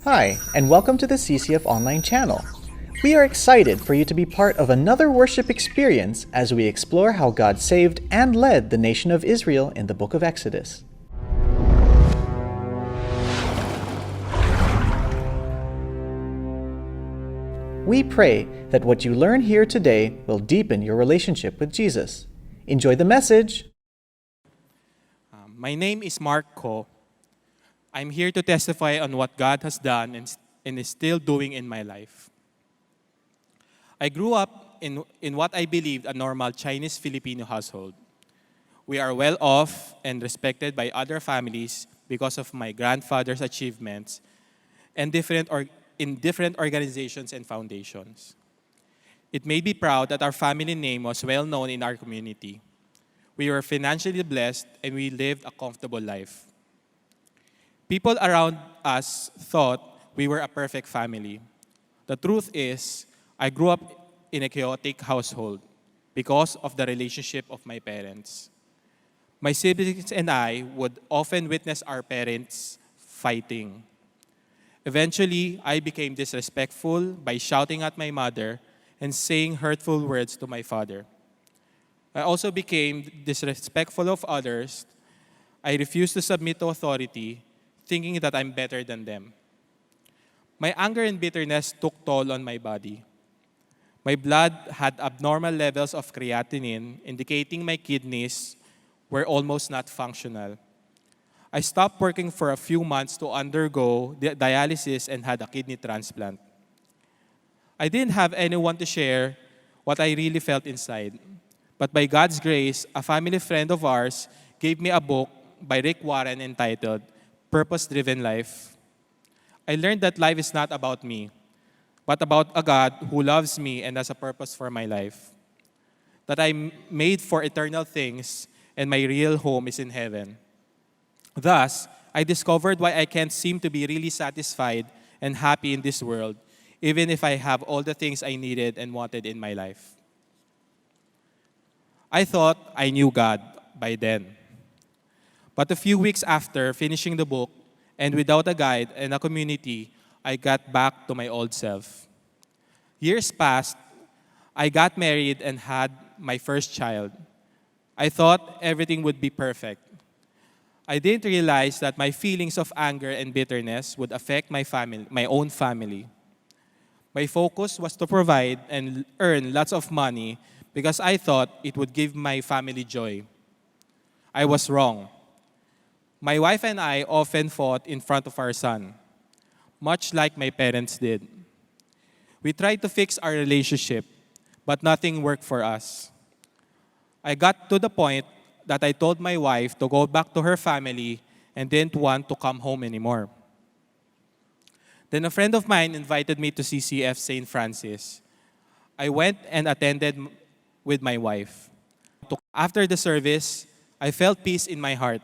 Hi, and welcome to the CCF Online channel. We are excited for you to be part of another worship experience as we explore how God saved and led the nation of Israel in the book of Exodus. We pray that what you learn here today will deepen your relationship with Jesus. Enjoy the message. My name is Mark Ko. I'm here to testify on what God has done and is still doing in my life. I grew up in what I believed a normal Chinese-Filipino household. We are well off and respected by other families because of my grandfather's achievements and in different organizations and foundations. It made me proud that our family name was well known in our community. We were financially blessed and we lived a comfortable life. People around us thought we were a perfect family. The truth is, I grew up in a chaotic household because of the relationship of my parents. My siblings and I would often witness our parents fighting. Eventually, I became disrespectful by shouting at my mother and saying hurtful words to my father. I also became disrespectful of others. I refused to submit to authority, thinking that I'm better than them. My anger and bitterness took toll on my body. My blood had abnormal levels of creatinine, indicating my kidneys were almost not functional. I stopped working for a few months to undergo dialysis and had a kidney transplant. I didn't have anyone to share what I really felt inside. But by God's grace, a family friend of ours gave me a book by Rick Warren entitled Purpose-Driven Life. I learned that life is not about me, but about a God who loves me and has a purpose for my life. That I'm made for eternal things and my real home is in heaven. Thus, I discovered why I can't seem to be really satisfied and happy in this world, even if I have all the things I needed and wanted in my life. I thought I knew God by then. But a few weeks after finishing the book, and without a guide and a community, I got back to my old self. Years passed, I got married and had my first child. I thought everything would be perfect. I didn't realize that my feelings of anger and bitterness would affect my own family. My focus was to provide and earn lots of money because I thought it would give my family joy. I was wrong. My wife and I often fought in front of our son, much like my parents did. We tried to fix our relationship, but nothing worked for us. I got to the point that I told my wife to go back to her family and didn't want to come home anymore. Then a friend of mine invited me to CCF St. Francis. I went and attended with my wife. After the service, I felt peace in my heart.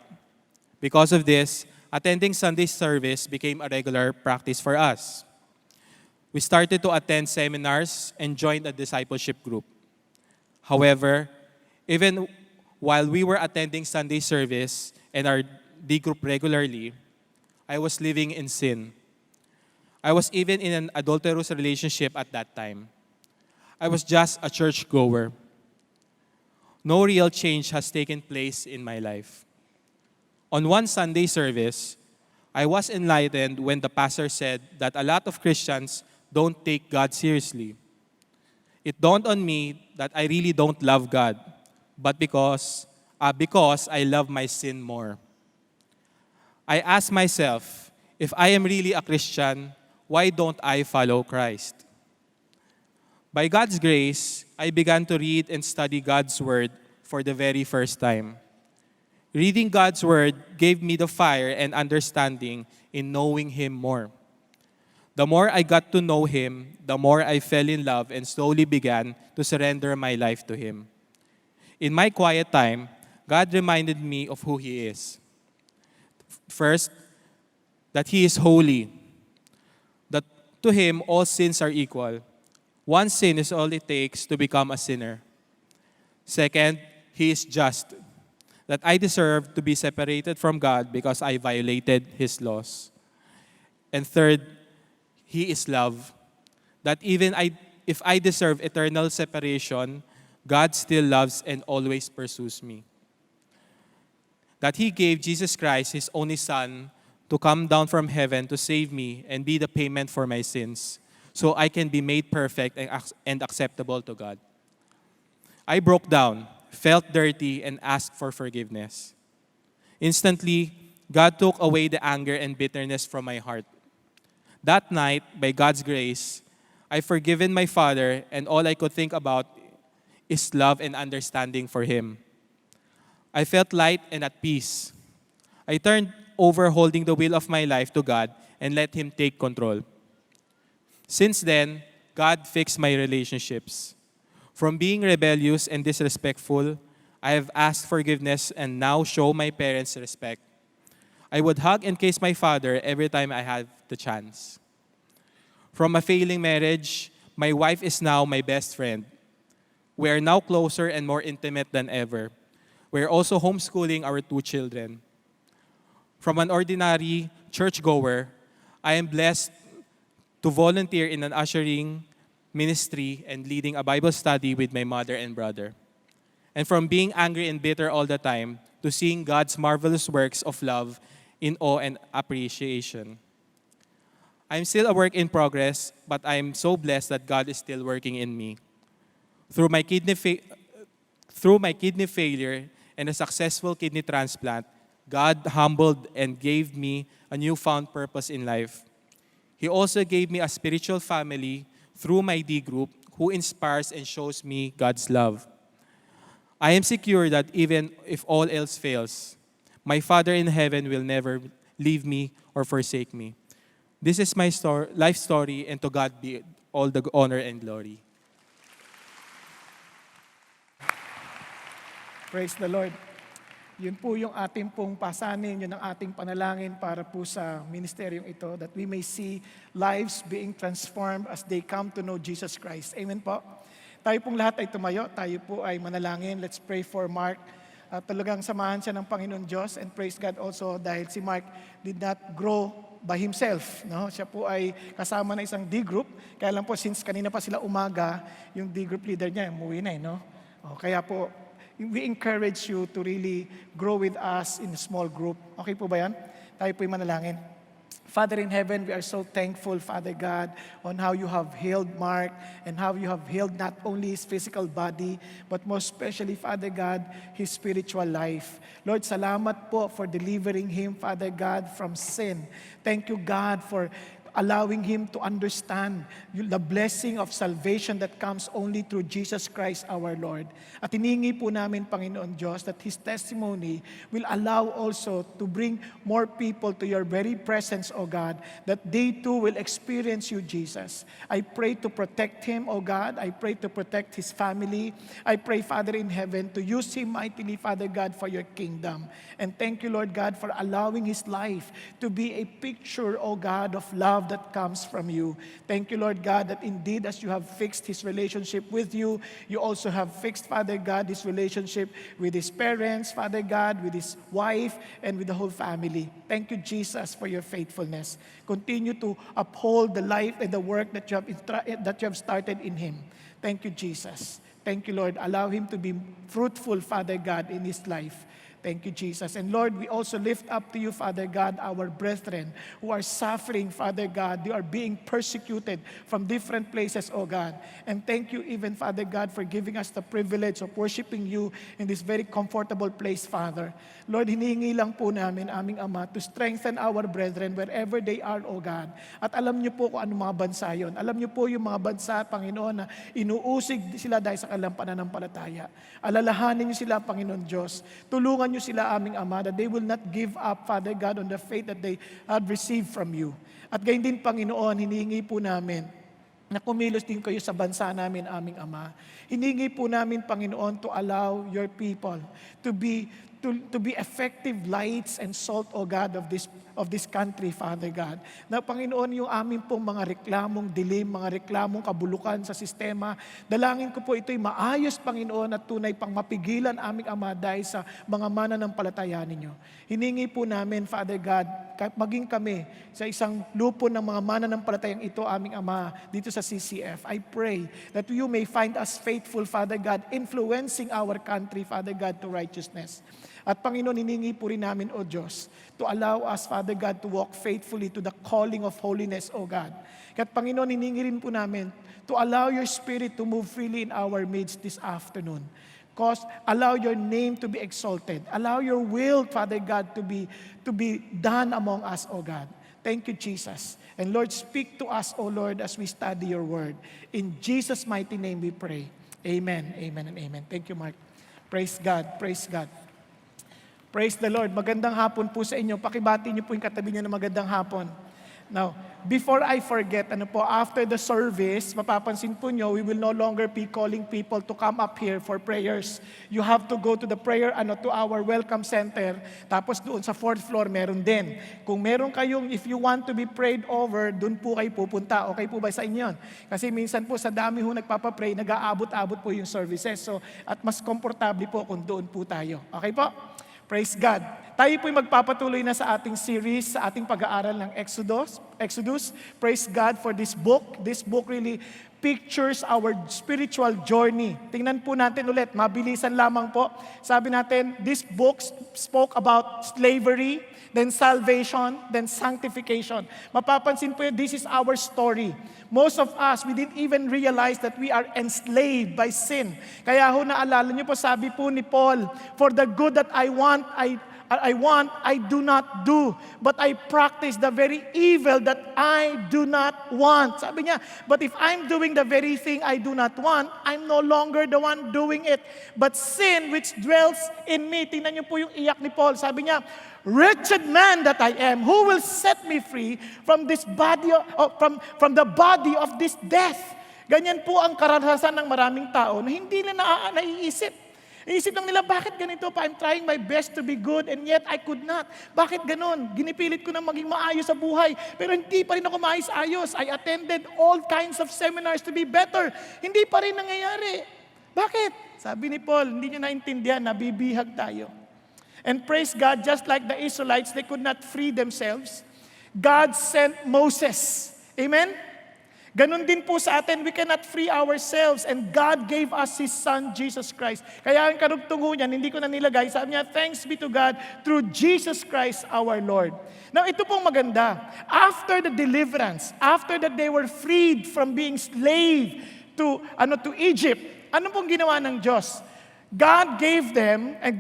Because of this, attending Sunday service became a regular practice for us. We started to attend seminars and joined a discipleship group. However, even while we were attending Sunday service and our D group regularly, I was living in sin. I was even in an adulterous relationship at that time. I was just a churchgoer. No real change has taken place in my life. On one Sunday service, I was enlightened when the pastor said that a lot of Christians don't take God seriously. It dawned on me that I really don't love God, but because I love my sin more. I asked myself, if I am really a Christian, why don't I follow Christ? By God's grace, I began to read and study God's Word for the very first time. Reading God's Word gave me the fire and understanding in knowing Him more. The more I got to know Him, the more I fell in love and slowly began to surrender my life to Him. In my quiet time, God reminded me of who He is. First, that He is holy. That to Him, all sins are equal. One sin is all it takes to become a sinner. Second, He is just. That I deserve to be separated from God because I violated His laws. And third, He is love. That if I deserve eternal separation, God still loves and always pursues me. That He gave Jesus Christ, His only Son, to come down from heaven to save me and be the payment for my sins, so I can be made perfect and acceptable to God. I broke down, felt dirty, and asked for forgiveness. Instantly, God took away the anger and bitterness from my heart. That night, by God's grace, I forgiven my father, and all I could think about is love and understanding for him. I felt light and at peace. I turned over holding the wheel of my life to God and let Him take control. Since then, God fixed my relationships. From being rebellious and disrespectful, I have asked forgiveness and now show my parents respect. I would hug and kiss my father every time I have the chance. From a failing marriage, my wife is now my best friend. We are now closer and more intimate than ever. We are also homeschooling our 2 children. From an ordinary churchgoer, I am blessed to volunteer in an ushering ministry and leading a Bible study with my mother and brother. And from being angry and bitter all the time to seeing God's marvelous works of love in awe and appreciation. I'm still a work in progress, but I'm so blessed that God is still working in me. Through my kidney failure and a successful kidney transplant, God humbled and gave me a newfound purpose in life. He also gave me a spiritual family through my D group who inspires and shows me God's love. I am secure that even if all else fails, my Father in heaven will never leave me or forsake me. This is my life story, and to God be all the honor and glory. Praise the Lord. Yun po yung ating pong pasanin, yun ang ating panalangin para po sa ministeryong ito, that we may see lives being transformed as they come to know Jesus Christ. Amen po. Tayo pong lahat ay tumayo, tayo po ay manalangin. Let's pray for Mark. Talagang samahan siya ng Panginoon Diyos, and praise God also dahil si Mark did not grow by himself. No? Siya po ay kasama na isang D group. Kaya lang po, since kanina pa sila umaga, yung D group leader niya, umuwi na. No? Kaya po, we encourage you to really grow with us in a small group. Okay po ba yan? Tayo po'y manalangin. Father in heaven, we are so thankful, Father God, on how you have healed Mark and how you have healed not only his physical body, but most especially, Father God, his spiritual life. Lord, salamat po for delivering him, Father God, from sin. Thank you, God, for allowing him to understand the blessing of salvation that comes only through Jesus Christ our Lord. At hiningi po namin, Panginoon Diyos, that his testimony will allow also to bring more people to your very presence, O God, that they too will experience you, Jesus. I pray to protect him, O God. I pray to protect his family. I pray, Father in heaven, to use him mightily, Father God, for your kingdom. And thank you, Lord God, for allowing his life to be a picture, O God, of love that comes from you. Thank you, Lord God, that indeed as you have fixed his relationship with you, you also have fixed, Father God, his relationship with his parents, Father God, with his wife, and with the whole family. Thank you, Jesus, for your faithfulness. Continue to uphold the life and the work that you have started in him. Thank you, Jesus. Thank you, Lord. Allow him to be fruitful, Father God, in his life. Thank you, Jesus. And Lord, we also lift up to you, Father God, our brethren who are suffering, Father God. They are being persecuted from different places, oh God. And thank you even, Father God, for giving us the privilege of worshiping you in this very comfortable place, Father. Lord, hinihingi lang po namin, aming Ama, to strengthen our brethren wherever they are, oh God. At alam niyo po kung ano mga bansa yon. Alam niyo po yung mga bansa, Panginoon, na inuusig sila dahil sa kanilang pananampalataya. Alalahanin niyo sila, Panginoon Diyos. Tulungan niyo sila, aming Ama, that they will not give up, Father God, on the faith that they have received from you. At gayon din, Panginoon, hinihingi po namin na kumilos din kayo sa bansa namin, aming Ama. Hinihingi po namin, Panginoon, to allow your people to to be effective lights and salt, O God, of this country, Father God. Na Panginoon, yung amin pong mga reklamong dilim, mga reklamong kabulukan sa sistema, dalangin ko po ito'y maayos, Panginoon, at tunay pang mapigilan aming Ama dahil sa mga mananampalataya ninyo. Hiningi po namin, Father God, maging kami sa isang lupo ng mga mananampalatayang ito, aming Ama, dito sa CCF. I pray that you may find us faithful, Father God, influencing our country, Father God, to righteousness. At Panginoon, hiningi po rin namin, O Diyos, to allow us, Father God, to walk faithfully to the calling of holiness, O God. At Panginoon, hiningi rin po namin to allow your Spirit to move freely in our midst this afternoon. Cause, allow your name to be exalted. Allow your will, Father God, to be done among us, O God. Thank you, Jesus. And Lord, speak to us, O Lord, as we study your word. In Jesus' mighty name we pray. Amen, amen, and amen. Thank you, Mark. Praise God, praise God. Praise the Lord. Magandang hapon po sa inyo. Pakibati niyo po yung katabi niyo na magandang hapon. Now, before I forget, after the service, mapapansin po nyo, we will no longer be calling people to come up here for prayers. You have to go to the to our welcome center. Tapos doon sa 4th floor, meron din. Kung meron kayong, if you want to be prayed over, doon po kayo pupunta. Okay po ba sa inyo? Kasi minsan po sa dami ho nagpapapray, nag-aabot-abot po yung services. So, at mas komportable po kung doon po tayo. Okay po? Praise God. Tayo po'y magpapatuloy na sa ating series, sa ating pag-aaral ng Exodus. Praise God for this book. This book really pictures our spiritual journey. Tingnan po natin ulit, mabilisan lamang po. Sabi natin, this book spoke about slavery, then salvation, then sanctification. Mapapansin po yun, this is our story. Most of us, we didn't even realize that we are enslaved by sin. Kaya ho, naalala niyo po, sabi po ni Paul, for the good that I want, I do not do, but I practice the very evil that I do not want. Sabi niya, but if I'm doing the very thing I do not want, I'm no longer the one doing it. But sin which dwells in me, tingnan niyo po yung iyak ni Paul. Sabi niya, wretched man that I am, who will set me free from this body, from the body of this death? Ganyan po ang karanasan ng maraming tao na hindi na naiisip. Iisip lang nila, bakit ganito pa? I'm trying my best to be good and yet I could not. Bakit ganon? Ginipilit ko na maging maayos sa buhay, pero hindi pa rin ako maayos-ayos. I attended all kinds of seminars to be better. Hindi pa rin nangyayari. Bakit? Sabi ni Paul, hindi niya naintindihan, nabibihag tayo. And praise God, just like the Israelites, they could not free themselves. God sent Moses. Amen? Ganon din po sa atin, we cannot free ourselves. And God gave us His Son, Jesus Christ. Kaya ang karugtungo niyan, hindi ko na nilagay. Sabi niya, thanks be to God through Jesus Christ our Lord. Now, ito pong maganda. After the deliverance, after that they were freed from being slave to Egypt, ano pong ginawa ng Diyos? God gave them, and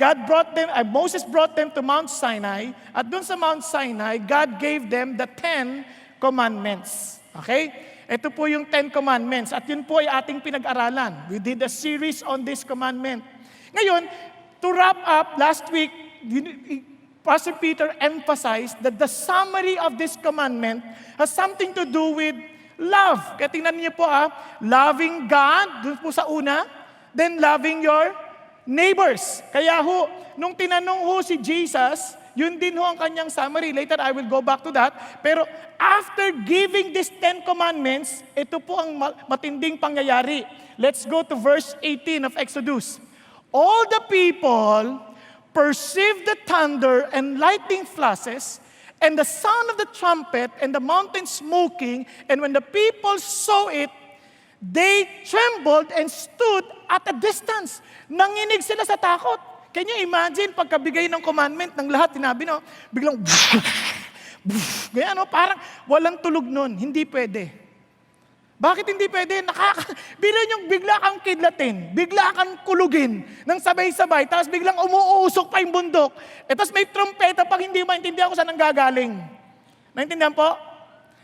Moses brought them to Mount Sinai, at doon sa Mount Sinai, God gave them the 10 Commandments. Okay? Ito po yung 10 Commandments, at yun po ay ating pinag-aralan. We did a series on this commandment. Ngayon, to wrap up, last week, Pastor Peter emphasized that the summary of this commandment has something to do with love. Kaya tingnan niyo po, loving God, doon po sa una, then loving your neighbors. Kaya ho, nung tinanong ho si Jesus, yun din ho ang kanyang summary. Later, I will go back to that. Pero after giving these 10 commandments, ito po ang matinding pangyayari. Let's go to verse 18 of Exodus. All the people perceived the thunder and lightning flashes, and the sound of the trumpet, and the mountain smoking, and when the people saw it, they trembled and stood at a distance. Nanginig sila sa takot. Can you imagine, pagkabigay ng commandment ng lahat, sinabi, biglang, ganyan, parang walang tulog nun. Hindi pwede. Bakit hindi pwede? Bilo yung bigla kang kidlatin, bigla kang kulugin ng sabay-sabay, tapos biglang umuusok pa yung bundok. Tapos may trompeta pag hindi maintindihan kung saan ang gagaling. Naintindihan po?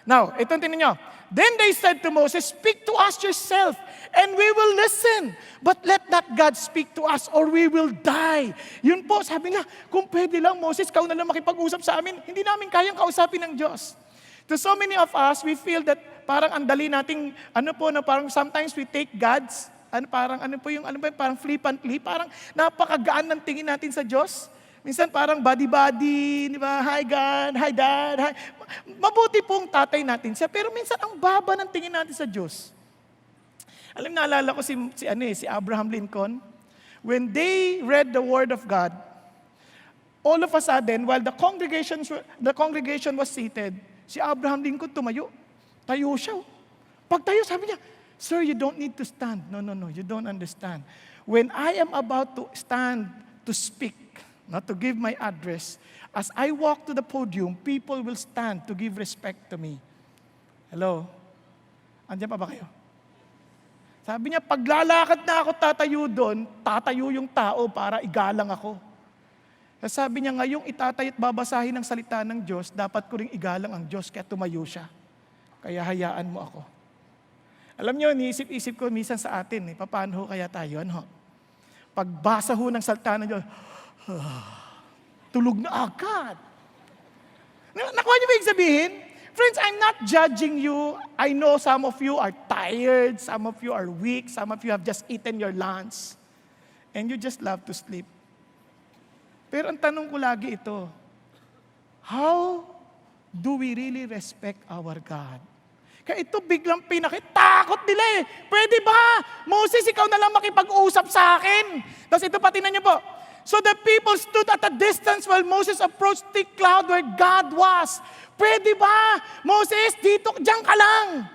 Now, ito tingnan nyo. Then they said to Moses, speak to us yourself, and we will listen. But let not God speak to us, or we will die. Yun po, sabi nga, kung pwede lang, Moses, kau na lang makipag-usap sa amin, hindi namin kayang kausapin ng Diyos. To so many of us, we feel that parang andali nating, parang sometimes we take God's, parang flippantly, parang napakagaan ng tingin natin sa Diyos. Minsan parang body-body, di ba? Hi God, hi Dad, hi. Mabuti pong tatay natin siya, pero minsan ang baba ng tingin natin sa Diyos. Naalala ko si Abraham Lincoln. When they read the Word of God, all of a sudden, while the congregation was seated, si Abraham Lincoln tumayo. Tayo siya. Pagtayo, sabi niya, "Sir, you don't need to stand." No, you don't understand. When I am about to stand to speak, not to give my address, as I walk to the podium, people will stand to give respect to me. Hello? Andiyan pa ba kayo? Sabi niya, paglalakad na ako tatayo doon, tatayo yung tao para igalang ako. Sabi niya, ngayong itatay at babasahin ng salita ng Diyos, dapat ko ring igalang ang Diyos, kaya tumayo siya. Kaya hayaan mo ako. Alam niyo, niisip-isip ko minsan sa atin, paano ho kaya tayo? Ano? Pagbasa ho ng salita ng Diyos, tulog na agad. Nakuha niyo ba yung sabihin? Friends, I'm not judging you. I know some of you are tired, some of you are weak, some of you have just eaten your lunch, and you just love to sleep. Pero ang tanong ko lagi ito, how do we really respect our God? Kaya ito biglang pinakitakot nila eh. Pwede ba? Moses, ikaw na lang makipag-usap sa akin. Tapos ito pa, tingnan niyo po. So the people stood at a distance while Moses approached the cloud where God was. Pwede ba? Moses, diyan ka lang.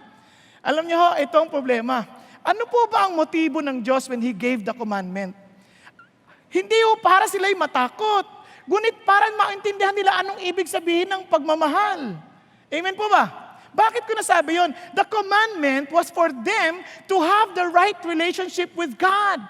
Alam niyo ho, ito ang problema. Ano po ba ang motibo ng Diyos when He gave the commandment? Hindi ho para sila'y matakot. Ngunit para maintindihan nila anong ibig sabihin ng pagmamahal. Amen po ba? Bakit ko nasabi yun? The commandment was for them to have the right relationship with God.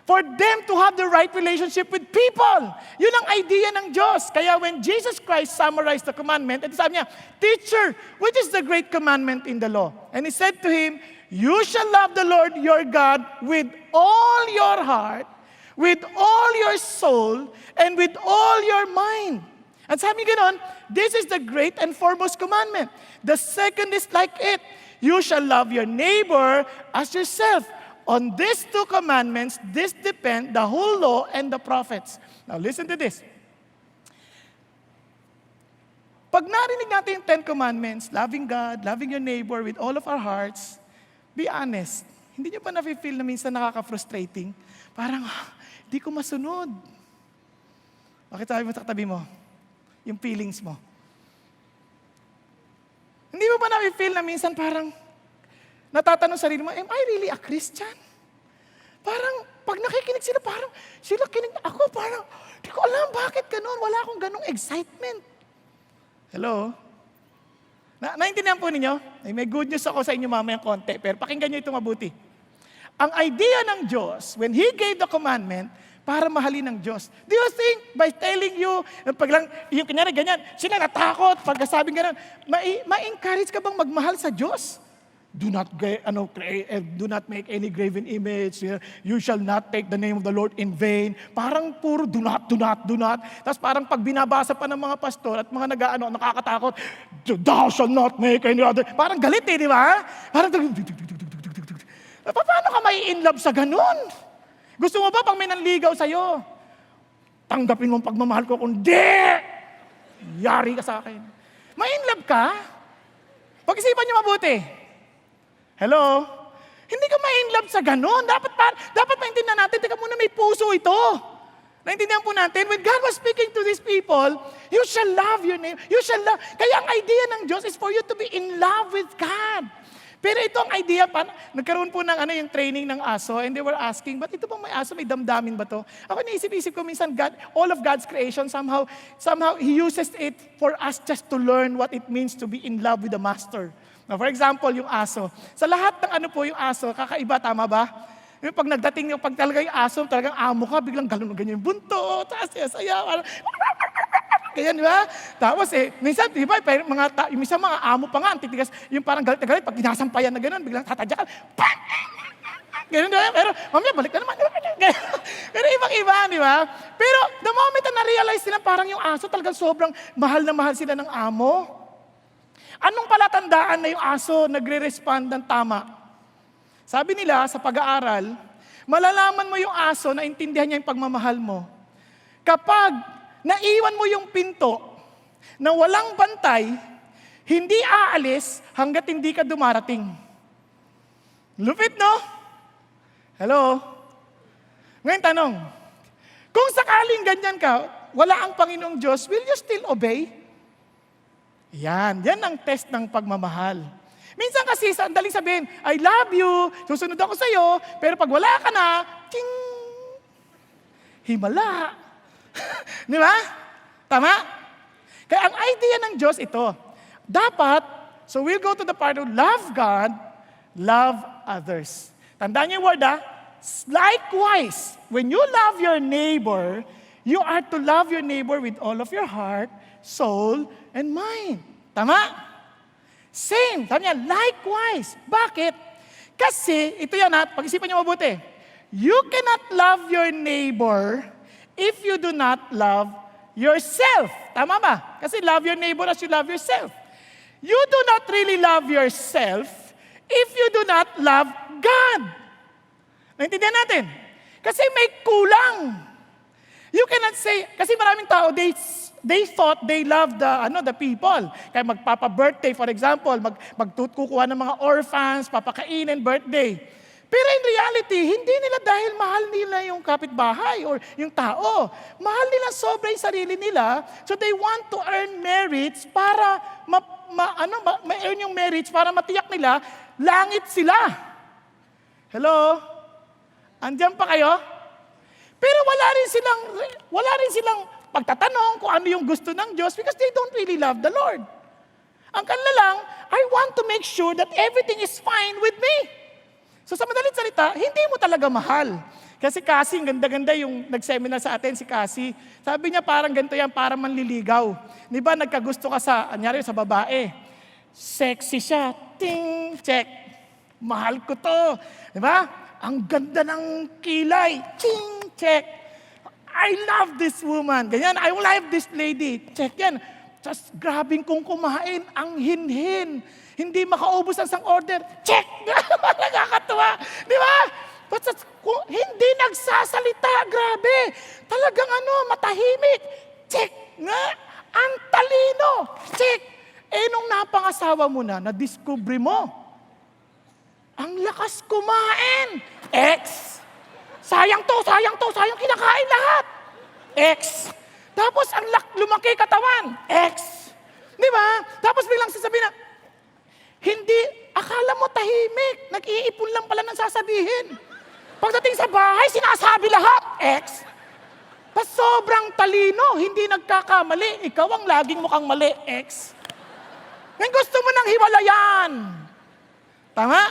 For them to have the right relationship with people. Yun ang idea ng Diyos. Kaya when Jesus Christ summarized the commandment, at sabi niya, "Teacher, which is the great commandment in the law?" And He said to him, "You shall love the Lord your God with all your heart, with all your soul, and with all your mind." At sabi ganoon, this is the great and foremost commandment. The second is like it. You shall love your neighbor as yourself. On these two commandments, this depend the whole law and the prophets. Now listen to this. Pag narinig natin yung 10 commandments, loving God, loving your neighbor with all of our hearts, be honest. Hindi nyo ba na-feel na minsan nakaka-frustrating? Parang, di ko masunod. Bakit sabi mo sa katabi mo? Yung feelings mo. Hindi mo ba na-feel na minsan parang, natatanong sarili mo, am I really a Christian? Parang, pag nakikinig sila, parang, sila kinig ako, parang, di ko alam bakit ganun, wala akong ganung excitement. Hello? Naintindihan po ninyo? May good news ako sa inyo mamayang konti, pero pakinggan nyo ito mabuti. Ang idea ng Diyos, when He gave the commandment, para mahalin ng Diyos. Do you think, by telling you, pag lang, yung kanyari ganyan, sila natakot, pagkasabing ganyan, ma-encourage ka bang magmahal sa Diyos? Do not make any graven image. You shall not take the name of the Lord in vain. Parang puro do not. Tapos parang pag binabasa pa ng mga pastor at mga nakakatakot, thou shall not make any other. Parang galit di ba? Parang, paano ka may in love sa ganun? Gusto mo ba pag may nanligaw sa'yo, tanggapin mo ang pagmamahal ko, kundi, yari ka sa akin. May in love ka? Pag-isipan niyo mabuti. Hello? Hindi ka ma-in love sa ganon. Dapat maintindihan natin, teka muna, may puso ito. Naintindihan po natin, when God was speaking to these people, you shall love your neighbor. You shall love. Kaya ang idea ng Diyos is for you to be in love with God. Pero ito ang idea, nagkaroon po ng yung training ng aso, and they were asking, but ito bang may aso, may damdamin ba to? Ako naisip-isip ko minsan, God, all of God's creation, somehow He uses it for us just to learn what it means to be in love with the Master. Now, for example, yung aso. Sa lahat ng yung aso, kakaiba, tama ba? Yung pag nagdating, pag talaga yung aso, talagang amo ka, biglang ganyan yung bunto, saya, ganyan, di ba? Tapos minsan, di ba, minsan mga amo pa nga, ang titigas, yung parang galit na galit, pag ginasampayan na gano'n, biglang tatadyakan, ganyan, di ba? Pero, mamaya, balik na naman. Pero ibang-iba, di ba? Pero, the moment na na-realize nila, parang yung aso, talagang sobrang mahal na mahal sila ng amo. Anong palatandaan na yung aso nagre-respond ng tama? Sabi nila sa pag-aaral, malalaman mo yung aso na intindihan niya yung pagmamahal mo kapag naiwan mo yung pinto na walang bantay, hindi aalis hanggat hindi ka dumarating. Lupit, no? Hello? Ngayon tanong, kung sakaling ganyan ka, wala ang Panginoong Diyos, will you still obey? Yan ang test ng pagmamahal. Minsan kasi, sandaling sabihin, I love you, susunod ako sa'yo, pero pag wala ka na, ting, himala. Di ba? Tama? Kaya ang idea ng Diyos ito, dapat, so we'll go to the part of love God, love others. Tandaan niyo yung word, likewise, when you love your neighbor, you are to love your neighbor with all of your heart, soul, and mind. Tama? Same. Sabi niya, likewise. Bakit? Kasi, ito yan pag-isipan niyo mabuti. You cannot love your neighbor if you do not love yourself. Tama ba? Kasi love your neighbor as you love yourself. You do not really love yourself if you do not love God. Naintindihan natin? Kasi may kulang. You cannot say, kasi maraming tao, they thought they love the people. Kaya magpapa-birthday, for example, magkukuha ng mga orphans, papakainin birthday. Pero in reality, hindi nila dahil mahal nila yung kapitbahay or yung tao. Mahal nila sobra yung sarili nila, so they want to earn merits para ma-earn yung merits para matiyak nila, langit sila. Hello? Andiyan pa kayo? Pero wala rin silang pagtatanong kung ano yung gusto ng Diyos because they don't really love the Lord. Ang kanila lang, I want to make sure that everything is fine with me. So sa madaling salita, hindi mo talaga mahal. Kasi Cassie, ganda-ganda yung nag-seminar sa atin, si Cassie. Sabi niya parang ganito yan, parang manliligaw. Di ba nagkagusto ka anyari sa babae. Sexy siya. Ting, check. Mahal ko to. Di ba? Ang ganda ng kilay. Ting, check. I love this woman. Ganyan, I love this lady. Check yan. Just grabing kong kumain, ang hinhin. Hindi makaubos ang isang order. Check! Nakakatuwa. Di ba? Basta hindi nagsasalita. Grabe. Talagang matahimik. Check nga. Ang talino. Check. Nung napangasawa mo na-discover mo. Ang lakas kumain. X. Sayang to, kinakain lahat. X. Tapos ang lumaki katawan. X. Di ba? Tapos biglang sasabihin na, hindi, akala mo tahimik. Nag-iipon lang pala ng sasabihin. Pagdating sa bahay, sinasabi lahat. X. Tapos sobrang talino, hindi nagkakamali. Ikaw ang laging mukhang mali. X. Ngayon gusto mo nang hiwalayan. Tama?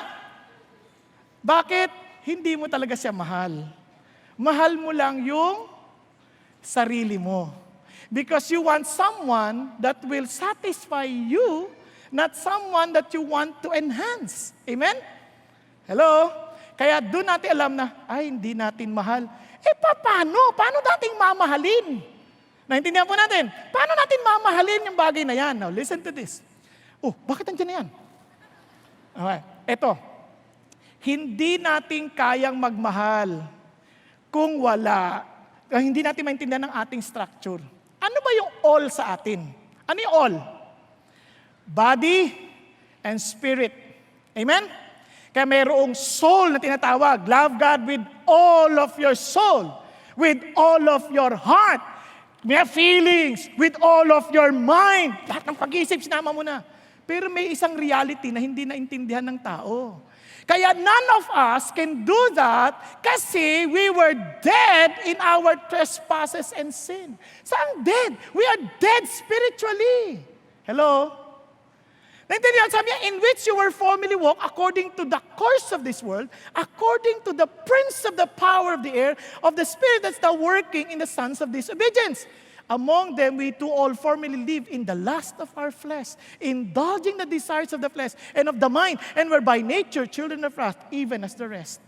Bakit? Hindi mo talaga siya mahal. Mahal mo lang yung sarili mo. Because you want someone that will satisfy you, not someone that you want to enhance. Amen? Hello? Kaya doon natin alam na, hindi natin mahal. Paano? Paano natin mamahalin? Naintindihan po natin? Paano natin mamahalin yung bagay na yan? Now, listen to this. Bakit nandiyan na yan? Okay, eto. Hindi natin kayang magmahal kung hindi natin maintindihan ng ating structure. Ano ba yung all sa atin? Ano yung all? Body and spirit. Amen? Kaya mayroong soul na tinatawag. Love God with all of your soul, with all of your heart, may feelings, with all of your mind. Lahat ng pag-isip, sinama mo na. Pero may isang reality na hindi naintindihan ng tao. Kaya none of us can do that kasi we were dead in our trespasses and sin. Saan dead? We are dead spiritually. Hello? Naintindihan, sabi niya, in which you were formerly walk according to the course of this world, according to the prince of the power of the air, of the spirit that's now working in the sons of disobedience. Among them, we too all formerly lived in the lust of our flesh, indulging the desires of the flesh and of the mind, and were by nature children of wrath, even as the rest.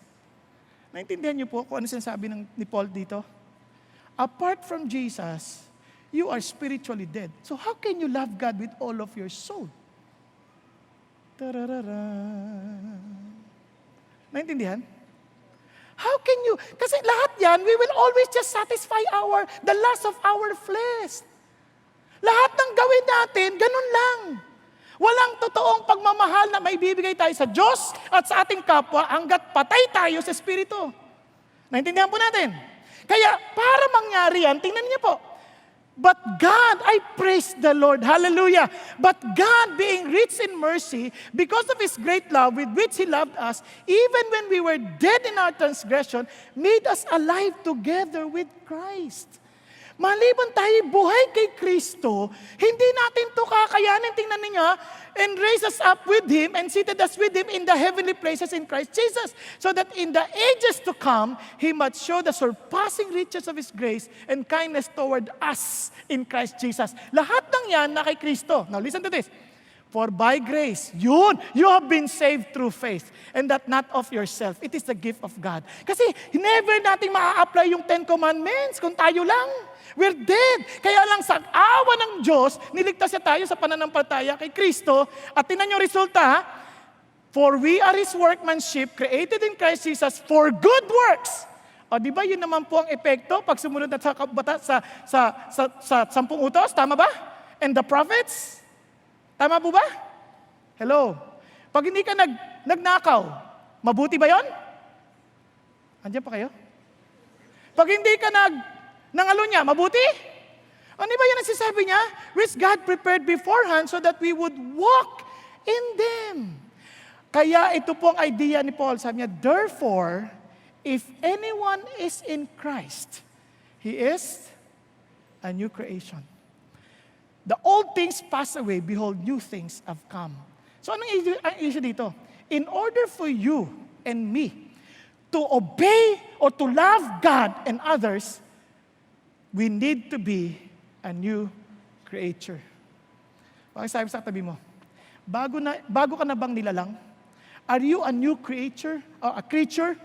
Naintindihan niyo po kung ano sinasabi ni Paul dito? Apart from Jesus, you are spiritually dead. So how can you love God with all of your soul? Tararara. Naintindihan? How can you? Kasi lahat yan, we will always just satisfy the lust of our flesh. Lahat ng gawin natin, ganun lang. Walang totoong pagmamahal na maibibigay tayo sa Diyos at sa ating kapwa hanggat patay tayo sa Espiritu. Naintindihan po natin? Kaya para mangyari yan, tingnan niyo po. But God, I praise the Lord, hallelujah. But God, being rich in mercy, because of His great love with which He loved us, even when we were dead in our transgression, made us alive together with Christ. Maliban tayo buhay kay Kristo, hindi natin to kakayanin, tingnan niyo, and raise us up with Him and seated us with Him in the heavenly places in Christ Jesus, so that in the ages to come, He might show the surpassing riches of His grace and kindness toward us in Christ Jesus. Lahat ng yan na kay Kristo. Now listen to this. For by grace, you have been saved through faith, and that not of yourself. It is the gift of God. Kasi never natin maa-apply yung 10 Commandments kung tayo lang. We're dead. Kaya lang sa awa ng Diyos, niligtas niya tayo sa pananampalataya kay Kristo. At tingnan yung resulta, for we are His workmanship, created in Christ Jesus for good works. O di ba yun naman po ang epekto pag sumunod at sa 10 utos? Tama ba? And the prophets? Tama po ba? Hello? Pag hindi ka nagnakaw, mabuti ba yon? Andiyan pa kayo? Pag hindi ka nangalunya, mabuti? Ano ba yan ang sinasabi niya? Which God prepared beforehand so that we would walk in them. Kaya ito po ang idea ni Paul. Sabi niya, therefore, if anyone is in Christ, he is a new creation. The old things pass away, behold, new things have come. So anong issue dito? In order for you and me to obey or to love God and others, we need to be a new creature. Pakisabi sa tabi mo, bago ka na bang nilalang? Are you a new creature? Or a creature?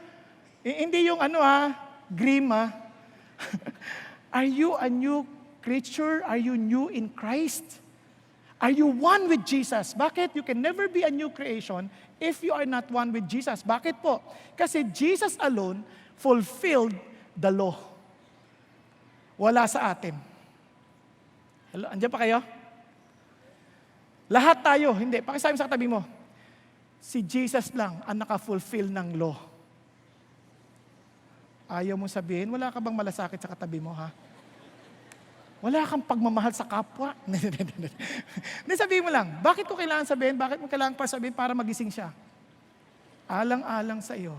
Hindi yung Grimm Are you a new creature? Are you new in Christ? Are you one with Jesus? Bakit? You can never be a new creation if you are not one with Jesus. Bakit po? Kasi Jesus alone fulfilled the law. Wala sa atin. Hello, andiyan pa kayo? Lahat tayo, hindi. Pakisabi sa katabi mo, si Jesus lang ang naka-fulfill ng law. Ayaw mo sabihin, wala ka bang malasakit sa katabi mo, ha? Wala kang pagmamahal sa kapwa. Hindi, sabihin mo lang, bakit ko kailangan sabihin? Bakit mo kailangan pa sabihin para magising siya? Alang-alang sa iyo.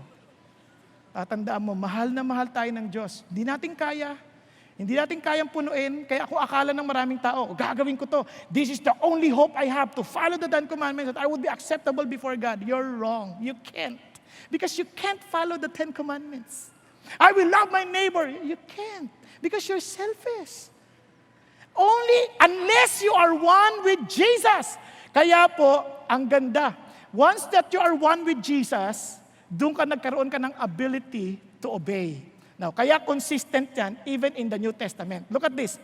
Tatandaan mo, mahal na mahal tayo ng Diyos. Hindi natin kaya. Hindi natin kayang punuin. Kaya ako akala ng maraming tao, gagawin ko to. This is the only hope I have to follow the 10 Commandments that I would be acceptable before God. You're wrong. You can't. Because you can't follow the 10 Commandments. I will love my neighbor. You can't. Because you're selfish. Only unless you are one with Jesus. Kaya po, ang ganda. Once that you are one with Jesus, doon ka nagkaroon ka ng ability to obey. Now, kaya consistent yan even in the New Testament. Look at this.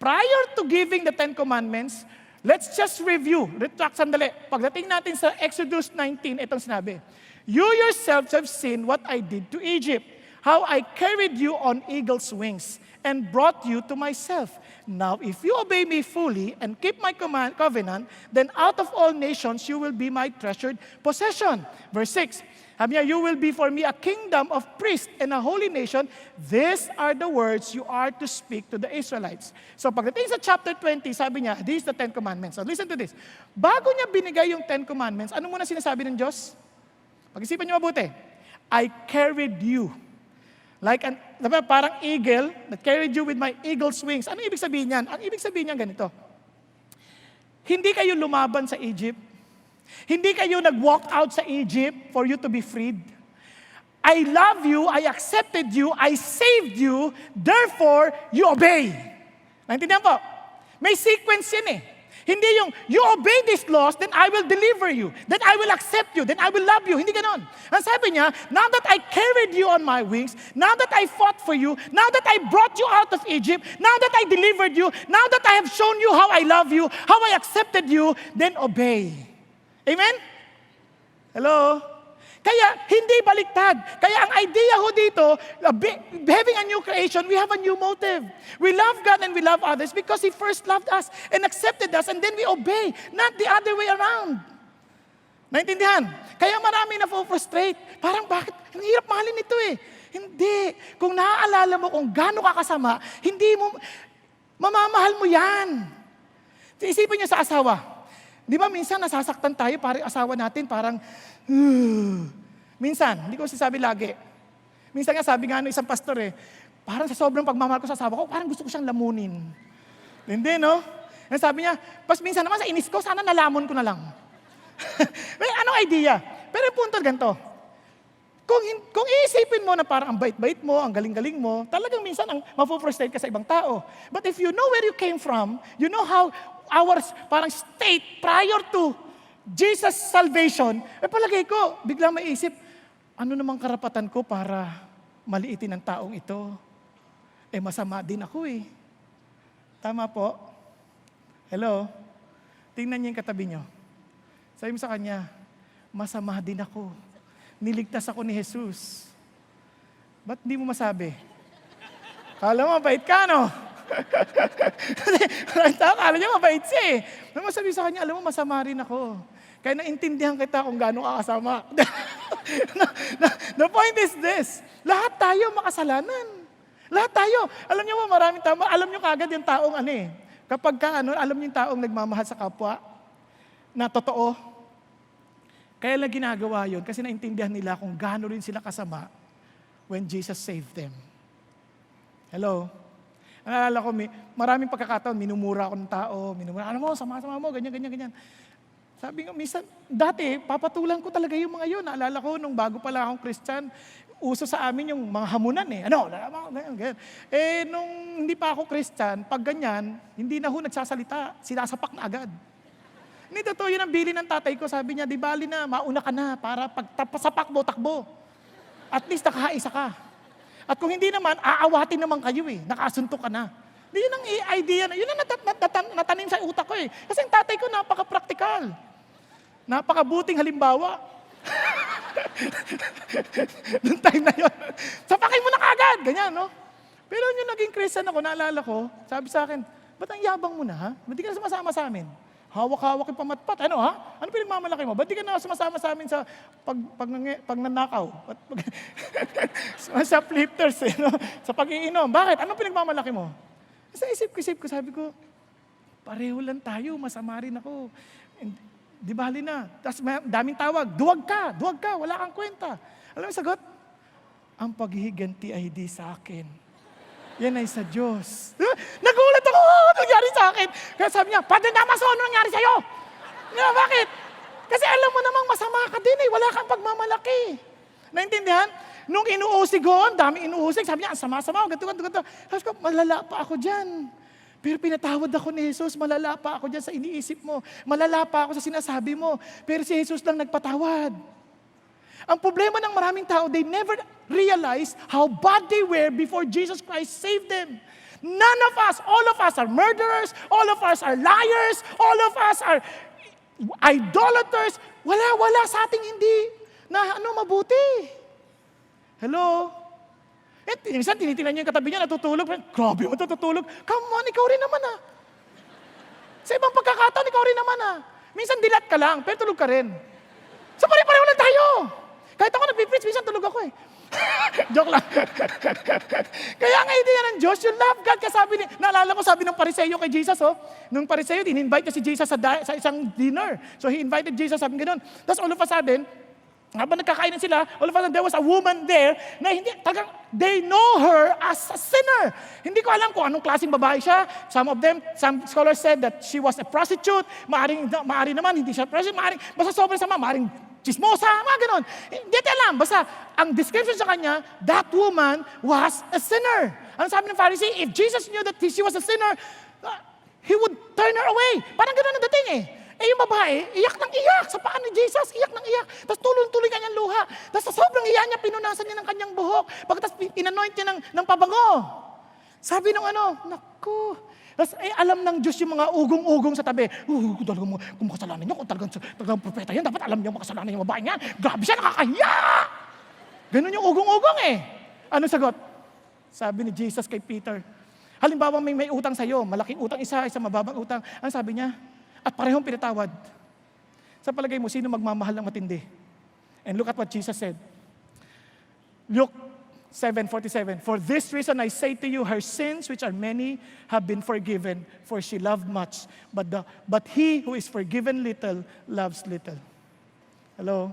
Prior to giving the 10 Commandments, let's just review. Retract sandali. Pagdating natin sa Exodus 19, itong sinabi, you yourselves have seen what I did to Egypt, how I carried you on eagle's wings and brought you to myself. Now, if you obey me fully and keep my covenant, then out of all nations you will be my treasured possession. Verse 6, sabi niya, you will be for me a kingdom of priests and a holy nation. These are the words you are to speak to the Israelites. So pagdating sa chapter 20, sabi niya, these are the 10 Commandments. So listen to this. Bago niya binigay yung 10 Commandments, ano muna sinasabi ng Diyos? Pag-isipan niyo mabuti. I carried you. Parang eagle that carried you with my eagle's wings. Ano ibig sabihin niyan? Ang ibig sabihin niyan ganito. Hindi kayo lumaban sa Egypt. Hindi kayo nag-walk out sa Egypt for you to be freed. I love you, I accepted you, I saved you, therefore, you obey. Naintindihan po? May sequence yan eh. Hindi yung, you obey these laws, then I will deliver you. Then I will accept you. Then I will love you. Hindi ganon. Ang sabi niya, now that I carried you on my wings, now that I fought for you, now that I brought you out of Egypt, now that I delivered you, now that I have shown you how I love you, how I accepted you, then obey. Amen? Hello? Kaya, hindi baliktad. Kaya ang idea ho dito, having a new creation, we have a new motive. We love God and we love others because He first loved us and accepted us and then we obey, not the other way around. Naintindihan? Kaya marami na frustrate. Parang bakit? Ang hirap mahalin ito eh. Hindi. Kung naaalala mo kung gaano ka kasama, hindi mo, mamamahal mo yan. Isipin niyo sa asawa. Di ba minsan nasasaktan tayo, parang asawa natin, parang, minsan, hindi ko sasabi lagi. Minsan nga sabi nga ng isang pastor parang sa sobrang pagmamahal ko sa asawa ko, parang gusto ko siyang lamunin. Hindi, no? And sabi niya, pas minsan naman sa inis ko, sana nalamon ko na lang. Anong idea? Pero yung punto ganito, kung iisipin mo na parang ang bait-bait mo, ang galing-galing mo, talagang minsan ang mapufrustrate ka sa ibang tao. But if you know where you came from, you know how our parang state prior to Jesus' salvation, palagay ko, biglang maiisip, ano namang karapatan ko para maliitin ang taong ito? Masama din ako Tama po? Hello? Tingnan niyo yung katabi niyo. Sabi mo sa kanya, masama din ako. Niligtas ako ni Jesus. Ba't hindi mo masabi? Kala mo, mabait ka, no? Kala niya mabait siya Naman sabi sa kanya, alam mo, masama rin ako. Kaya naintindihan kita kung gaano ka kasama. The point is this, lahat tayo makasalanan. Lahat tayo. Alam niyo ba, maraming tao, alam niyo kagad yung taong kapag alam niyo yung taong nagmamahal sa kapwa, na totoo, kaya lang ginagawa yun kasi naintindihan nila kung gaano rin sila kasama when Jesus saved them. Hello? Naalala ko, maraming pagkakataon, minumura ako ng tao, alam mo, sama-sama mo, ganyan. Sabi nga, minsan, dati, papatulan ko talaga yung mga yun. Naalala ko, nung bago pala akong Christian, uso sa amin yung mga hamunan ganyan. Nung hindi pa ako Christian, pag ganyan, hindi na ho nagsasalita, sinasapak na agad. Hindi totoo yun ang bili ng tatay ko, sabi niya, di bali na, mauna ka na, para pag sapak mo, takbo. At least nakahaisa ka. At kung hindi naman, aawatin naman kayo nakasuntok ka na. Yun ang idea na, yun ang natanim sa utak ko Kasi ang tatay ko napaka-practical. Napakabuting halimbawa. Noong time na yun, sapakin mo na kagad, ganyan, no? Pero yung naging Christian ako, naalala ko, sabi sa akin, ba't ang yabang mo na, ha? Ba't di ka na sumasama sa amin? Hawak-hawak yung pamatpat, ha? Ano pinagmamalaki mo? Ba't di ka na sumasama sa amin sa pagnanakaw? Sa flippers, no? Sa pag-iinom. Bakit? Anong pinagmamalaki mo? Sa isip ko, sabi ko, pareho lang tayo, masama rin ako. Di bali na. Tapos daming tawag, duwag ka, wala kang kwenta. Alam mo sagot? Ang paghihiganti ay di sa akin. Yan ay sa Diyos. Nagulat ako, ano nangyari sa akin? Kaya sabi niya, Padre Damaso, ano nangyari sa'yo? Bakit? Kasi alam mo namang masama ka din wala kang pagmamalaki. Naintindihan? Nung inuusig ko, dami inuusig, sabi niya, sama-sama, ganito. Sabi ko, malala pa ako dyan. Pero pinatawad ako ni Jesus, malala pa ako dyan sa iniisip mo. Malala pa ako sa sinasabi mo. Pero si Jesus lang nagpatawad. Ang problema ng maraming tao, they never realized how bad they were before Jesus Christ saved them. None of us, all of us are murderers, all of us are liars, all of us are idolaters. Wala sa ating hindi na mabuti. Hello? Minsan tinitingnan niyo yung katabi niya, natutulog. Grabe mo natutulog. Come on, ikaw rin naman Sa ibang pagkakataon, ikaw rin naman Minsan dilat ka lang, pero tulog ka rin. So pare-pareho lang tayo. Kahit ako nagpipreach, minsan tulog ako Joke lang. Kaya ang idea ng Diyos, you love God. Naalala ko, sabi ng Pariseyo kay Jesus, nung Pariseyo, in-invite niya si Jesus sa isang dinner. So he invited Jesus, sabi gano'n. Tapos all of a sudden, habang nagkakainan sila, all of a sudden, there was a woman there na they know her as a sinner. Hindi ko alam kung anong klaseng babae siya. Some scholars said that she was a prostitute. Maari naman, hindi siya prostitute. Basta sobrang sama, maaring chismosa, mga ganon. Hindi alam. Basta, ang description sa kanya, that woman was a sinner. Ano sabi ng Pharisee? If Jesus knew that she was a sinner, He would turn her away. Parang ganon ang dating yung babae, iyak ng iyak sa paan ni Jesus, iyak ng iyak. Tapos tuloy-tuloy kanyang luha. Tapos sa sobrang iyak niya, pinunasan niya ng kanyang buhok. Pagkatapos inanoint niya ng pabango. Sabi nung naku, Tapos alam ng Diyos yung mga ugong-ugong sa tabi. Kung makasalanan niyo, kung talagang propeta yan, dapat alam niyo makasalanan yung babae niyan. Grabe siya, nakakahiya! Ganun yung ugong-ugong eh. Ano sagot? Sabi ni Jesus kay Peter, halimbawa may utang sa'yo, malaking utang isa mababang utang. Ano sabi niya? At parehong pinatawad. Sa palagay mo, sino magmamahal ng matindi? And look at what Jesus said. Luke 7:47, for this reason I say to you, her sins, which are many, have been forgiven, for she loved much. But he who is forgiven little, loves little. Hello?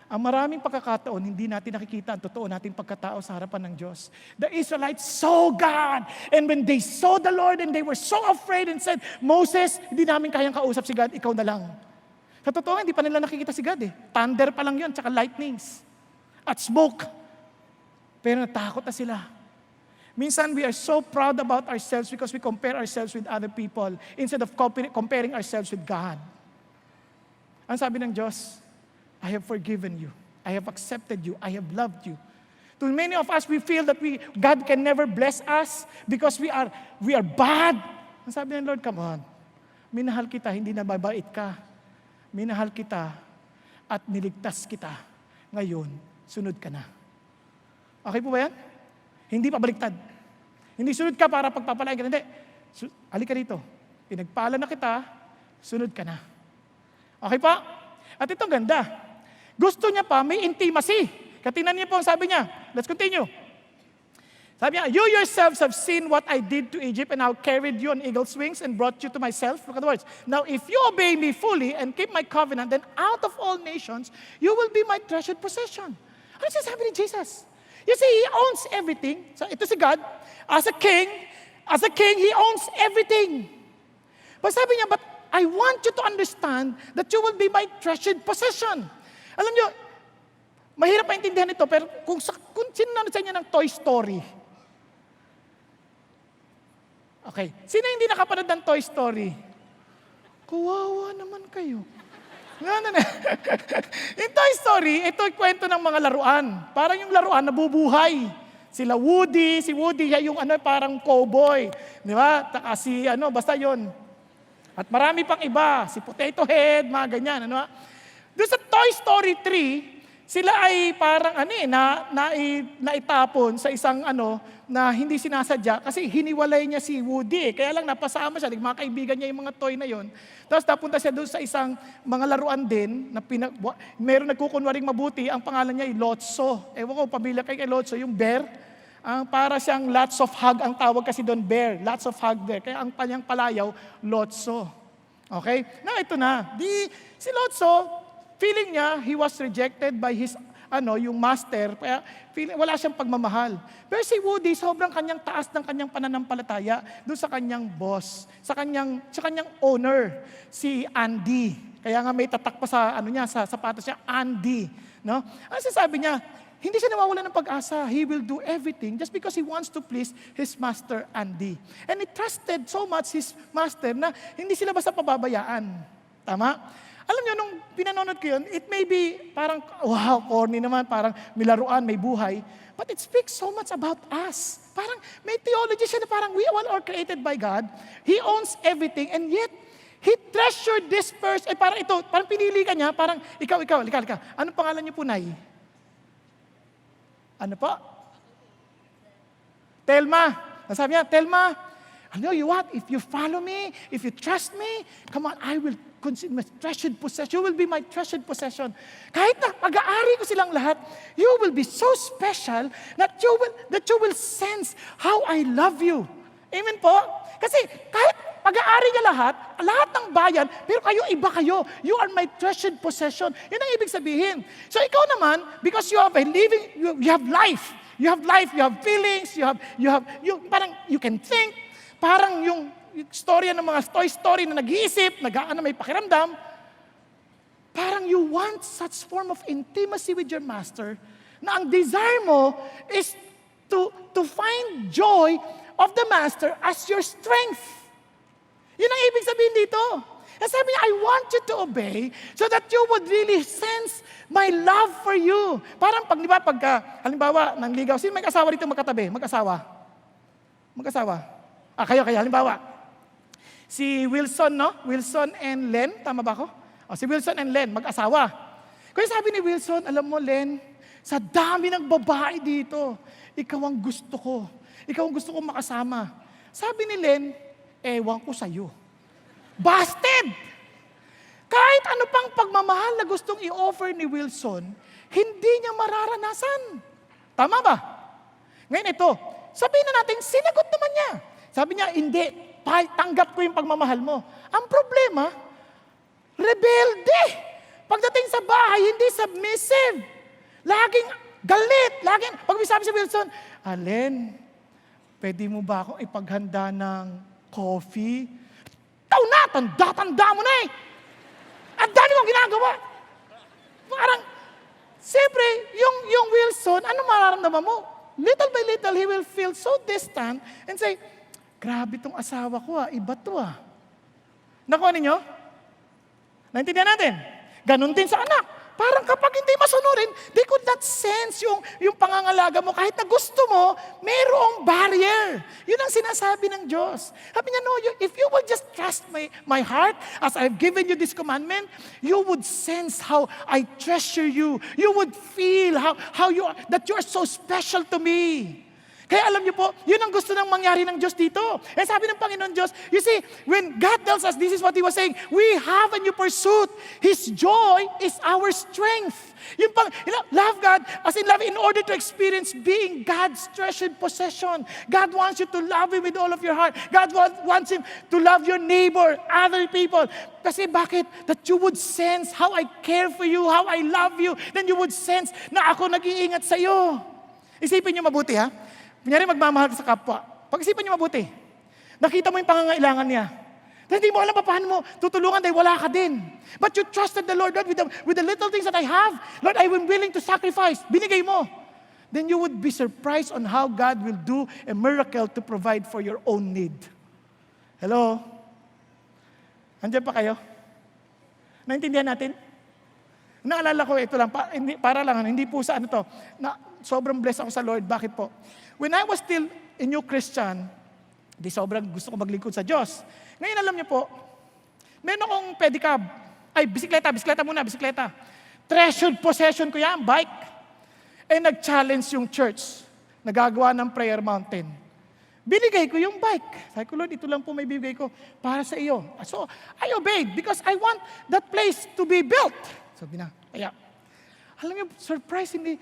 Ang maraming pagkakataon, hindi natin nakikita ang totoo nating pagkatao sa harapan ng Diyos. The Israelites saw God, and when they saw the Lord, and they were so afraid and said, Moses, hindi namin kayang kausap si God, ikaw na lang. Sa totoo, hindi pa nila nakikita si God eh. Thunder pa lang yun, tsaka lightnings. At smoke. Pero natakot na sila. Minsan, we are so proud about ourselves because we compare ourselves with other people instead of comparing ourselves with God. Ang sabi ng Diyos, I have forgiven you. I have accepted you. I have loved you. To many of us, we feel that God can never bless us because we are bad. Ang sabi ng Lord, come on. Minahal kita, hindi na babait ka. Minahal kita at niligtas kita. Ngayon, sunod ka na. Okay po ba yan? Hindi pa baliktad. Hindi sunod ka para pagpapalain ka. Hindi. Halika dito. Pinagpala na kita, sunod ka na. Okay pa? At ito ganda. Gusto niya pa, may intimacy. Katinan niyo po ang sabi niya. Let's continue. Sabi niya, you yourselves have seen what I did to Egypt and how carried you on eagle's wings and brought you to myself. Look at the words. Now, if you obey me fully and keep my covenant, then out of all nations, you will be my treasured possession. Ano sinasabi ni Jesus? You see, He owns everything. So ito si God. As a king, He owns everything. But sabi niya, but I want you to understand that you will be my treasured possession. Alam niyo, mahirap maintindihan ito, pero kung sino nanonood sa inyo ng Toy Story? Okay. Sino hindi nakapanood ng Toy Story? Kawawa naman kayo. In Toy Story, ito ay kwento ng mga laruan. Parang yung laruan nabubuhay. Si Woody, yung parang cowboy. Di ba? Taka basta yon. At marami pang iba. Si Potato Head, mga ganyan. Doon sa Toy Story 3, sila ay parang naitapon sa isang na hindi sinasadya kasi hiniwalay niya si Woody. Kaya lang napasama siya, mga kaibigan niya yung mga toy na yon. Tapos napunta siya doon sa isang mga laruan din na meron nagkukunwaring mabuti, ang pangalan niya ay Lotso. Ewan ko, pamilya kay Lotso, yung bear. Para siyang lots of hug, ang tawag kasi doon bear. Lots of hug bear. Kaya ang kanyang palayaw, Lotso. Okay? Ito na. Si Lotso, feeling niya, he was rejected by his yung master, kaya wala siyang pagmamahal. Pero si Woody, sobrang kanyang taas ng kanyang pananampalataya doon sa kanyang boss, sa kanyang owner, si Andy. Kaya nga may tatak pa sa sa sapatos niya, Andy, no? Ano sasabi niya? Hindi siya nawawalan ng pag-asa. He will do everything just because he wants to please his master, Andy. And he trusted so much his master na hindi sila basta pababayaan. Tama? Alam niyo, nung pinanonood ko yun, it may be parang, wow, corny naman, parang may laruan, may buhay. But it speaks so much about us. Parang may theology siya na parang we all are created by God. He owns everything, and yet, He treasured this person. Parang ito, parang pinili ka niya, parang ikaw, lika. Anong pangalan niyo po, Nay? Ano po? Telma. Nasabi niya, Telma, you know what? If you follow me, if you trust me, come on, I will consider my treasured possession. You will be my treasured possession. Kahit na pag-aari ko silang lahat, you will be so special that you will sense how I love you. Amen po? Kasi kahit pag-aari niya lahat ng bayan, pero kayo, iba kayo. You are my treasured possession. Yun ang ibig sabihin. So ikaw naman, because you have you have life. You have life, you have feelings, parang you can think, parang yung storya ng mga Toy Story na nag-iisip, may pakiramdam, parang you want such form of intimacy with your master na ang desire mo is to find joy of the master as your strength. Yun ang ibig sabihin dito. Sabi niya, I want you to obey so that you would really sense my love for you. Parang halimbawa, nangligaw, sino may asawa dito magkatabi? Mag-asawa? Kayo, halimbawa, si Wilson, no? Wilson and Len, tama ba ako? Si Wilson and Len, mag-asawa. Kaya sabi ni Wilson, alam mo, Len, sa dami ng babae dito, ikaw ang gusto ko. Ikaw ang gusto kong makasama. Sabi ni Len, ewan ko sa'yo. Busted! Kahit ano pang pagmamahal na gustong i-offer ni Wilson, hindi niya mararanasan. Tama ba? Ngayon ito, sabihin na natin, sinagot naman niya. Sabi niya, hindi, tanggap ko yung pagmamahal mo. Ang problema, rebelde. Pagdating sa bahay, hindi submissive. Laging galit. Pag may sabi si Wilson, Len, pwede mo ba akong ipaghanda ng coffee? Ikaw na, tanda mo na eh. Ang dami kong ginagawa. Parang, siyempre, yung Wilson, ano mararamdaman mo? Little by little, he will feel so distant and say, grabe tong asawa ko iba to Nakuha ninyo? Naintindihan natin? Ganon din sa anak. Parang kapag hindi masunurin, they could not sense yung pangangalaga mo. Kahit na gusto mo, mayroong barrier. Yun ang sinasabi ng Diyos. Sabi niya, no, if you will just trust my heart as I've given you this commandment, you would sense how I treasure you. You would feel that you are so special to me. Kaya alam niyo po, yun ang gusto ng mangyari ng Diyos dito. Eh sabi ng Panginoon Diyos, you see, when God tells us, this is what He was saying, we have a new pursuit. His joy is our strength. Yung love God, as in love, in order to experience being God's treasured possession. God wants you to love Him with all of your heart. God wants Him to love your neighbor, other people. Kasi bakit? That you would sense how I care for you, how I love you. Then you would sense na ako nag-iingat sa iyo. Isipin niyo mabuti Kunyari magmamahal ka sa kapwa. Pag-isipan niyo mabuti. Nakita mo yung pangangailangan niya. Then hindi mo alam paano mo tutulungan dahil wala ka din. But you trusted the Lord, with the little things that I have, Lord, I am willing to sacrifice. Binigay mo. Then you would be surprised on how God will do a miracle to provide for your own need. Hello? Andiyan pa kayo? Naintindihan natin? Naalala ko, ito lang, para lang, hindi po sa to, na sobrang blessed ako sa Lord. Bakit po? When I was still a new Christian, sobrang gusto ko maglingkod sa Diyos. Ngayon alam niyo po, meron akong pedicab. Bisikleta muna. Treasured possession ko yan, bike. Nag-challenge yung church. Nagagawa ng prayer mountain. Binigay ko yung bike. Sabi ko, Lord, ito lang po may bibigay ko para sa iyo. So, I obeyed because I want that place to be built. Sabi na, kaya, alam niyo, surprisingly,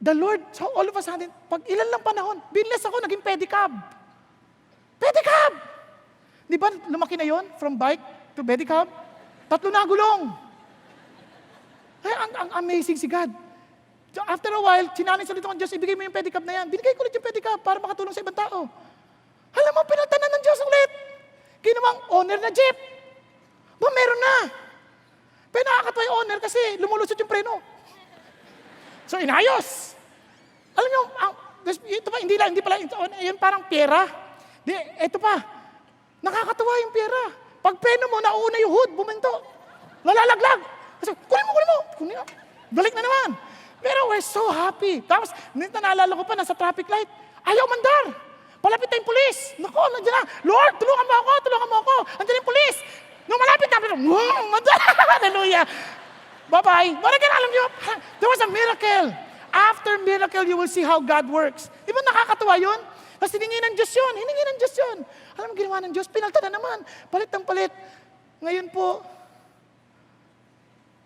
the Lord, so all of a sudden, pag ilan lang panahon, binless ako, naging pedicab. Pedicab! Di ba lumaki na yon from bike to pedicab? 3 na gulong. Ang amazing si God. So after a while, sinanay sa lito ng Diyos, ibigay mo yung pedicab na yan. Binigay ko ulit yung pedicab para makatulong sa ibang tao. Alam mo, pinagtanan ng Diyos ulit. Ginawang owner na jeep. Meron na. Pero nakakatawa yung owner kasi lumulusot yung preno. So inayos. Alam niyo, ito pa, hindi pala, yun parang pera. Ito pa, nakakatawa yung pera. Pag preno mo, nauuna yung hood, buminto. Nalalaglag. Kasi, kunin mo. Balik na naman. Pero we're so happy. Tapos, naalala ko pa, nasa traffic light. Ayaw mandar. Palapit na yung pulis. Naku, nandiyan na. Lord, tulungan mo ako. Nandiyan yung pulis. Nung malapit na, mandar. Hallelujah. Bye-bye. But again, alam niyo, there was a miracle. After miracle, you will see how God works. Di ba nakakatawa yun? Tapos hiningi ng Diyos yun. Alam mo, ginawa ng Diyos, pinalta na naman. Palit ng palit. Ngayon po,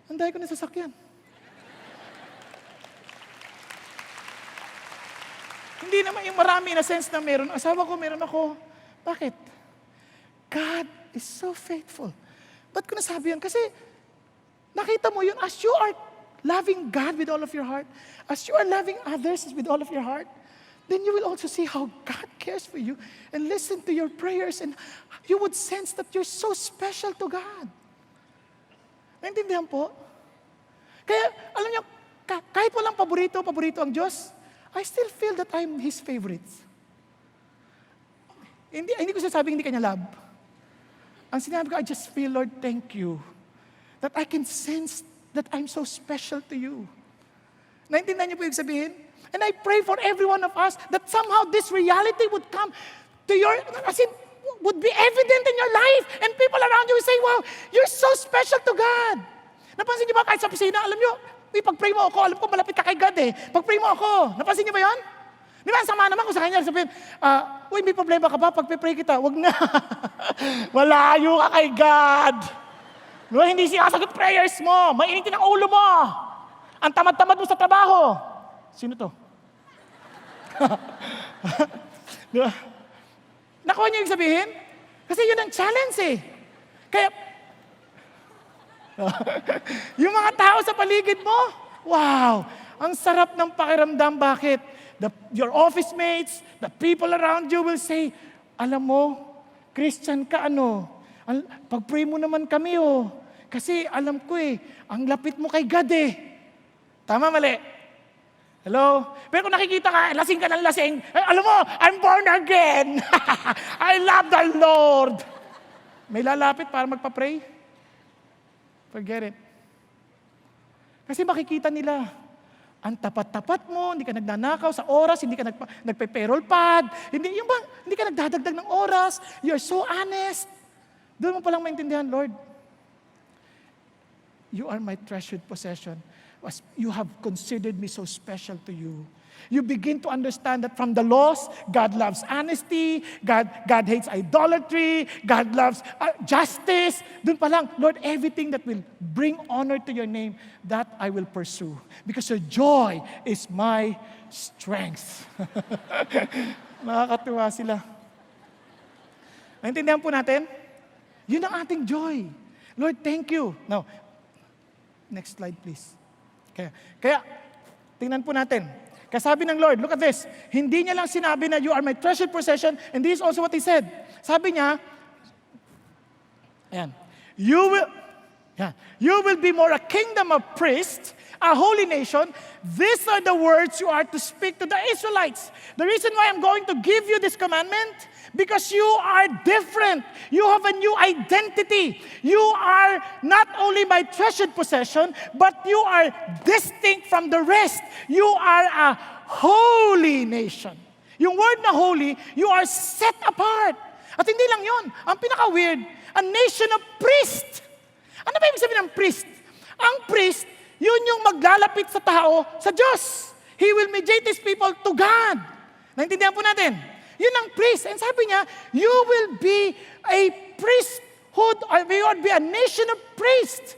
anday ko na sasakyan. Hindi naman yung marami na sense na meron. Asawa ko, meron ako. Bakit? God is so faithful. Ba't ko nasabi yun? Kasi nakita mo yun, as you are loving God with all of your heart, as you are loving others with all of your heart, then you will also see how God cares for you and listen to your prayers and you would sense that you're so special to God. Naintindihan po? Kaya, alam niyo, kahit walang paborito ang Diyos, I still feel that I'm His favorite. Hindi ko sinasabing hindi kanya love. Ang sinabi ko, I just feel, Lord, thank you that I can sense that I'm so special to you. Naintindihan niyo po yung sabihin? And I pray for every one of us that somehow this reality would come to your, as in, would be evident in your life. And people around you will say, wow, you're so special to God. Napansin niyo ba kahit sa opisina, alam niyo, pag-pray mo ako, alam ko malapit ka kay God eh. Pag-pray mo ako. Napansin niyo ba yun? Di ba, sama naman kung sa kanya, sabihin, uy, may problema ka ba? Pag-pray kita, wag na. Malayo ka kay God. Diba, hindi sinasagot prayers mo. Mainitin ang ulo mo. Ang tamad-tamad mo sa trabaho. Sino to? Diba? Nakuha niyo yung sabihin? Kasi yun ang challenge eh. Kaya, yung mga tao sa paligid mo, wow, ang sarap ng pakiramdam. Bakit? Your office mates, the people around you will say, alam mo, Christian ka pag-pray mo naman kami Kasi alam ko ang lapit mo kay God Tama, mali? Hello? Pero kung nakikita ka, lasing ka ng lasing, alam mo, I'm born again. I love the Lord. May lalapit para magpa-pray? Forget it. Kasi makikita nila, ang tapat-tapat mo, hindi ka nagnanakaw sa oras, hindi ka nagpe-payroll pad, hindi ka nagdadagdag ng oras, you're so honest. Doon mo palang maintindihan, Lord, you are my treasured possession. You have considered me so special to you. You begin to understand that from the laws, God loves honesty, God hates idolatry, God loves justice. Doon pa lang, Lord, everything that will bring honor to your name, that I will pursue. Because your joy is my strength. Nakakatuwa sila. Naintindihan po natin? Yun ang ating joy. Lord, thank you. Now, next slide please. Kaya tingnan po natin. Kaya sabi ng Lord, look at this. Hindi niya lang sinabi na you are my treasured possession, and this is also what He said. Sabi niya, ayan, you will be more a kingdom of priests, a holy nation. These are the words you are to speak to the Israelites. The reason why I'm going to give you this commandment, because you are different. You have a new identity. You are not only my treasured possession, but you are distinct from the rest. You are a holy nation. Yung word na holy, you are set apart. At hindi lang yon. Ang pinaka-weird, a nation of priests. Ano ba ibig sabihin ng priest? Ang priest, yun yung maglalapit sa tao, sa Diyos. He will mediate His people to God. Naintindihan po natin? Yun ang priest. And sabi niya, you will be a priesthood, or you will be a nation of priests.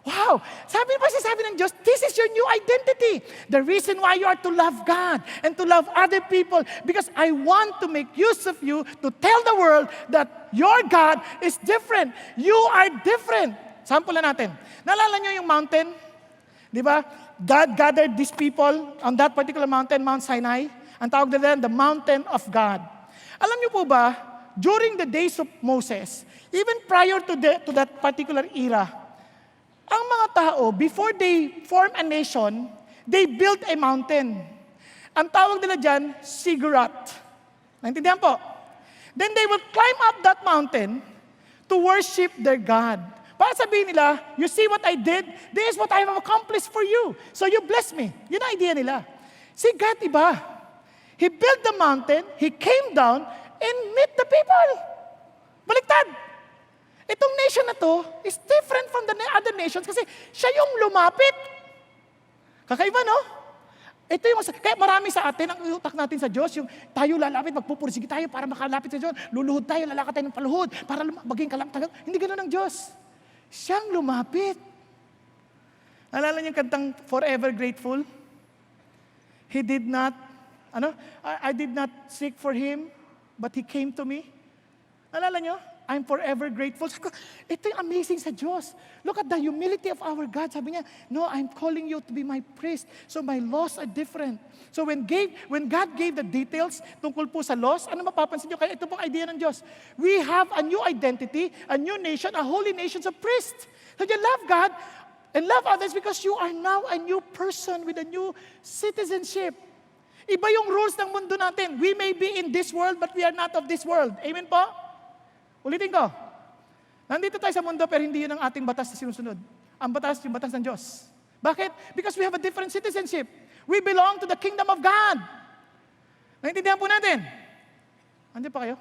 Wow! Sabi ng Diyos, this is your new identity. The reason why you are to love God and to love other people, because I want to make use of you to tell the world that your God is different. You are different. Sample na natin. Naalala niyo yung mountain? Di ba? God gathered these people on that particular mountain, Mount Sinai. Ang tawag nila the mountain of God. Alam niyo po ba, during the days of Moses, even prior to that particular era, ang mga tao, before they form a nation, they built a mountain. Ang tawag nila dyan, Ziggurat. Naintindihan po? Then they will climb up that mountain to worship their God. Para sabihin nila, you see what I did? This is what I have accomplished for you. So you bless me. Yun ang idea nila. Si God, iba. He built the mountain, He came down, and met the people. Baliktad. Itong nation na to is different from the other nations kasi siya yung lumapit. Kakaiba, no? Ito yung, kaya marami sa atin, ang utak natin sa Diyos, yung tayo lalapit, magpupursige tayo para makalapit sa Diyos. Luluhod tayo, lalakad tayo ng paluhod para maging kalapit. Hindi ganoon ang Diyos. Siyang lumapit. Naalala niyo yung kantang Forever Grateful? He did not I did not seek for Him, but He came to me. Alala nyo? I'm forever grateful. Ito yung amazing sa Diyos. Look at the humility of our God. Sabi niya, no, I'm calling you to be my priest. So my laws are different. So when God gave the details tungkol po sa laws, ano mapapansin nyo? Kaya ito pong idea ng Diyos. We have a new identity, a new nation, a holy nation of priests. So you love God and love others because you are now a new person with a new citizenship. Iba yung rules ng mundo natin. We may be in this world, but we are not of this world. Amen po? Ulitin ko. Nandito tayo sa mundo, pero hindi yun ang ating batas na sinusunod. Ang batas, yung batas ng Diyos. Bakit? Because we have a different citizenship. We belong to the kingdom of God. Naintindihan po natin? Andiyan pa kayo?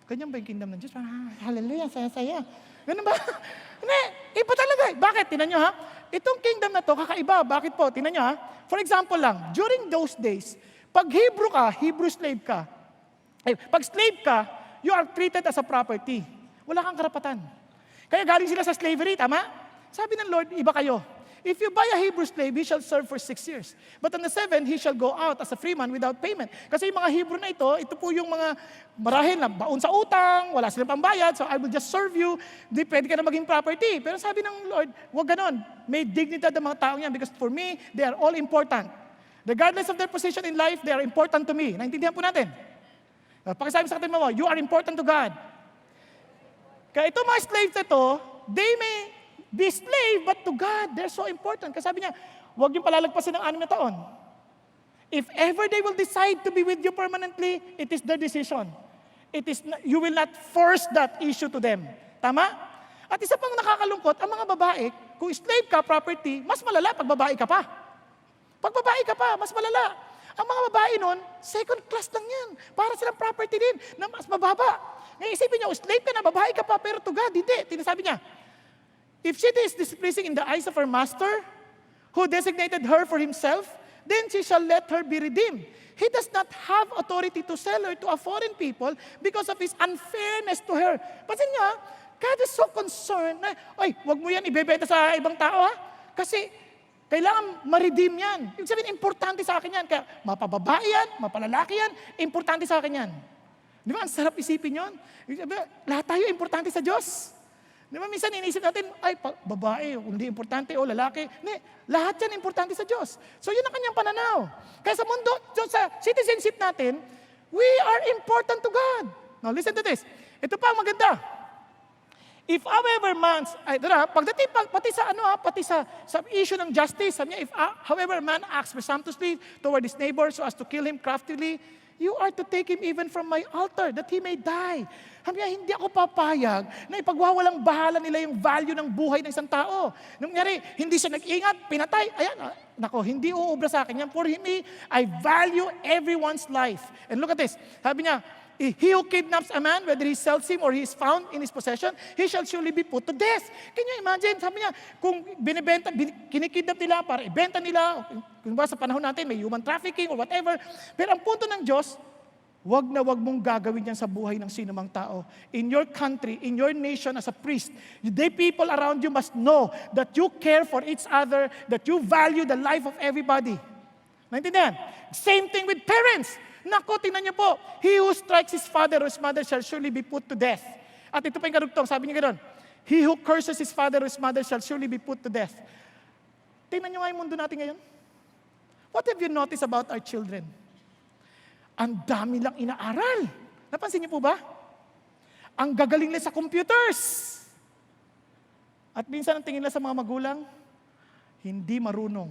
Ganyan ba yung kingdom ng Diyos? Parang, hallelujah, saya-saya. Ganun ba? Hindi, iba talaga. Bakit? Tinan nyo ha? Itong kingdom na to, kakaiba. Bakit po? Tinan nyo ha? For example lang, during those days, pag Hebrew ka, Hebrew slave ka, pag slave ka, you are treated as a property. Wala kang karapatan. Kaya galing sila sa slavery, tama? Sabi ng Lord, iba kayo. If you buy a Hebrew slave, he shall serve for 6 years. But on the 7th, he shall go out as a free man without payment. Kasi yung mga Hebrew na ito po yung mga marahil na baon sa utang, wala silang pambayad, so I will just serve you. Di pwede ka na maging property. Pero sabi ng Lord, wag ganon. May dignidad ang mga taong yan because for me, they are all important. Regardless of their position in life, they are important to me. Naintindihan po natin. Pakisabi sa atin mo, you are important to God. Kaya itong mga slaves na ito, they may be slave, but to God, they're so important. Kasi sabi niya, huwag niyong palalagpasin ng 6 na taon. If ever they will decide to be with you permanently, it is their decision. You will not force that issue to them. Tama? At isa pang nakakalungkot, ang mga babae, kung slave ka, property, mas malala pag babae ka pa. Pag babae ka pa, mas malala. Ang mga babae nun, second class lang yan. Para silang property din, na mas mababa. Ngayon isipin niyo, slave ka na, babae ka pa, pero to God, hindi. Tinasabi niya, if she is displeasing in the eyes of her master, who designated her for himself, then she shall let her be redeemed. He does not have authority to sell her to a foreign people because of his unfairness to her. Pansin niyo, God is so concerned na, wag mo yan ibebenta sa ibang tao ha. Kasi kailangan ma-redeem yan. Ibig sabihin, importante sa akin yan. Kaya mapababae yan, mapalalaki yan, importante sa akin yan. Di ba? Ang sarap isipin yun. Lahat tayo importante sa Diyos. Di ba? Minsan iniisip natin, babae, hindi importante, o lalaki. Hindi, lahat yan importante sa Diyos. So yun ang kanyang pananaw. Kaya sa mundo, sa citizenship natin, we are important to God. Now listen to this. Ito pa ang maganda. If however pagdating pati sa issue ng justice, sabi niya, if however man acts presumptuously toward his neighbor so as to kill him craftily, you are to take him even from my altar, that he may die. Sabi niya, hindi ako papayag na ipagwawalang bahala nila yung value ng buhay ng isang tao. Nangyari, hindi siya nag-ingat, pinatay. Ayan, hindi uubra sa akin yan. For me, I value everyone's life. And look at this. Sabi niya, he who kidnaps a man, whether he sells him or he is found in his possession, he shall surely be put to death. Can you imagine? Sabi niya, kung kinikidnap nila para ibenta nila, kung ba sa panahon natin may human trafficking or whatever, pero ang punto ng Diyos, wag na wag mong gagawin yan sa buhay ng sinumang tao. In your country, in your nation as a priest, the people around you must know that you care for each other, that you value the life of everybody. Naintindihan? Same thing with parents. Naku, tingnan niyo po, he who strikes his father or his mother shall surely be put to death. At ito pa yung karugtong, sabi niya ganoon, he who curses his father or his mother shall surely be put to death. Tingnan niyo nga yung mundo natin ngayon. What have you noticed about our children? Ang dami lang inaaral. Napansin niyo po ba? Ang gagaling nila sa computers. At minsan ang tingin nila sa mga magulang, hindi marunong.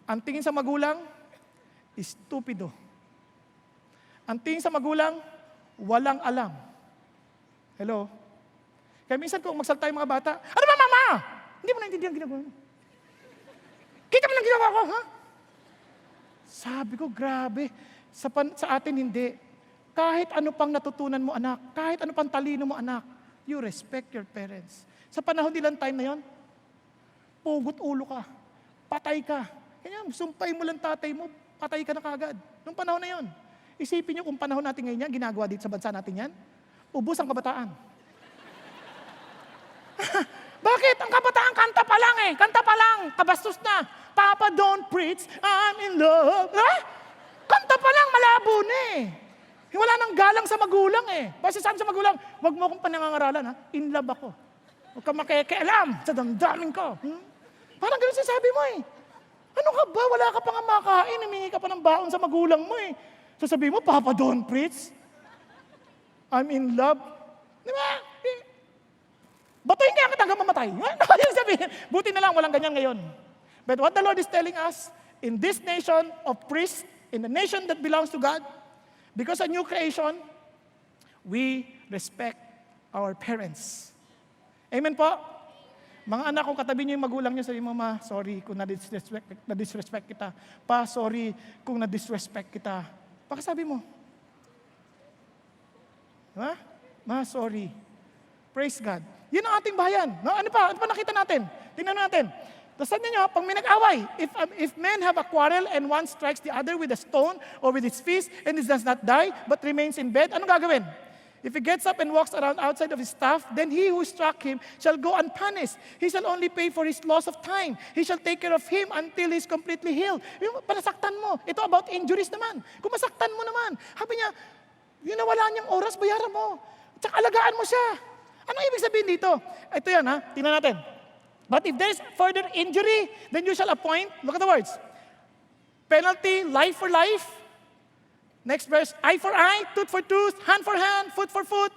Ang tingin sa magulang, stupido. Ang tingin sa magulang, walang alam. Hello? Kaya minsan kung magsalta yung mga bata, ano ba mama? Hindi mo naintindihan ginagawa mo. Kita mo lang ginawa ko, ha? Sabi ko, grabe. Sa atin hindi. Kahit ano pang natutunan mo anak, kahit ano pang talino mo anak, you respect your parents. Sa panahon nilang time na yon, pugot ulo ka, patay ka. Kaya sumpay mo lang tatay mo, patay ka na kagad. Nung panahon na yon. Isipin nyo kung panahon natin ngayon yan, ginagawa dito sa bansa natin yan, ubos ang kabataan. Bakit? Ang kabataan, kanta pa lang eh. Kanta pa lang, kabastos na. Papa, don't preach, I'm in love. Kanta pa lang, malabo na eh. Wala nang galang sa magulang eh. Basta sabi sa magulang, wag mo akong panangangaralan ha, in love ako. Huwag ka makikialam sa damdamin ko. Parang ganun sasabi mo eh. Ano ka ba? Wala ka pa nga makain, humingi ka pa ng baon sa magulang mo eh. Sasabihin mo, Papa, don't preach. I'm in love. Di ba? Batuin kaya kita hanggang mamatay. Ano sabihin? Buti na lang, walang ganyan ngayon. But what the Lord is telling us, in this nation of priests, in the nation that belongs to God, because a new creation, we respect our parents. Amen po? Mga anak, kung katabi niyo yung magulang niyo, sabi mo, Ma, sorry kung na-disrespect kita. Pa, sorry kung na-disrespect kita. Baka sabi mo. Ha? Sorry. Praise God. Yun ang ating bayan. No? Ano pa nakita natin? Tingnan natin. Tapos sabi niyo, pag may nag-away, if men have a quarrel and one strikes the other with a stone or with his fist and he does not die but remains in bed, anong gagawin? If he gets up and walks around outside of his staff, then he who struck him shall go unpunished. He shall only pay for his loss of time. He shall take care of him until he's completely healed. Yung panasaktan mo, ito about injuries naman. Kung masaktan mo naman, sabi niya, yung nawala niyang oras, bayaran mo. Tsaka alagaan mo siya. Anong ibig sabihin dito? Ito yan ha, tingnan natin. But if there is further injury, then you shall appoint, look at the words, penalty, life for life. Next verse, eye for eye, tooth for tooth, hand for hand, foot for foot,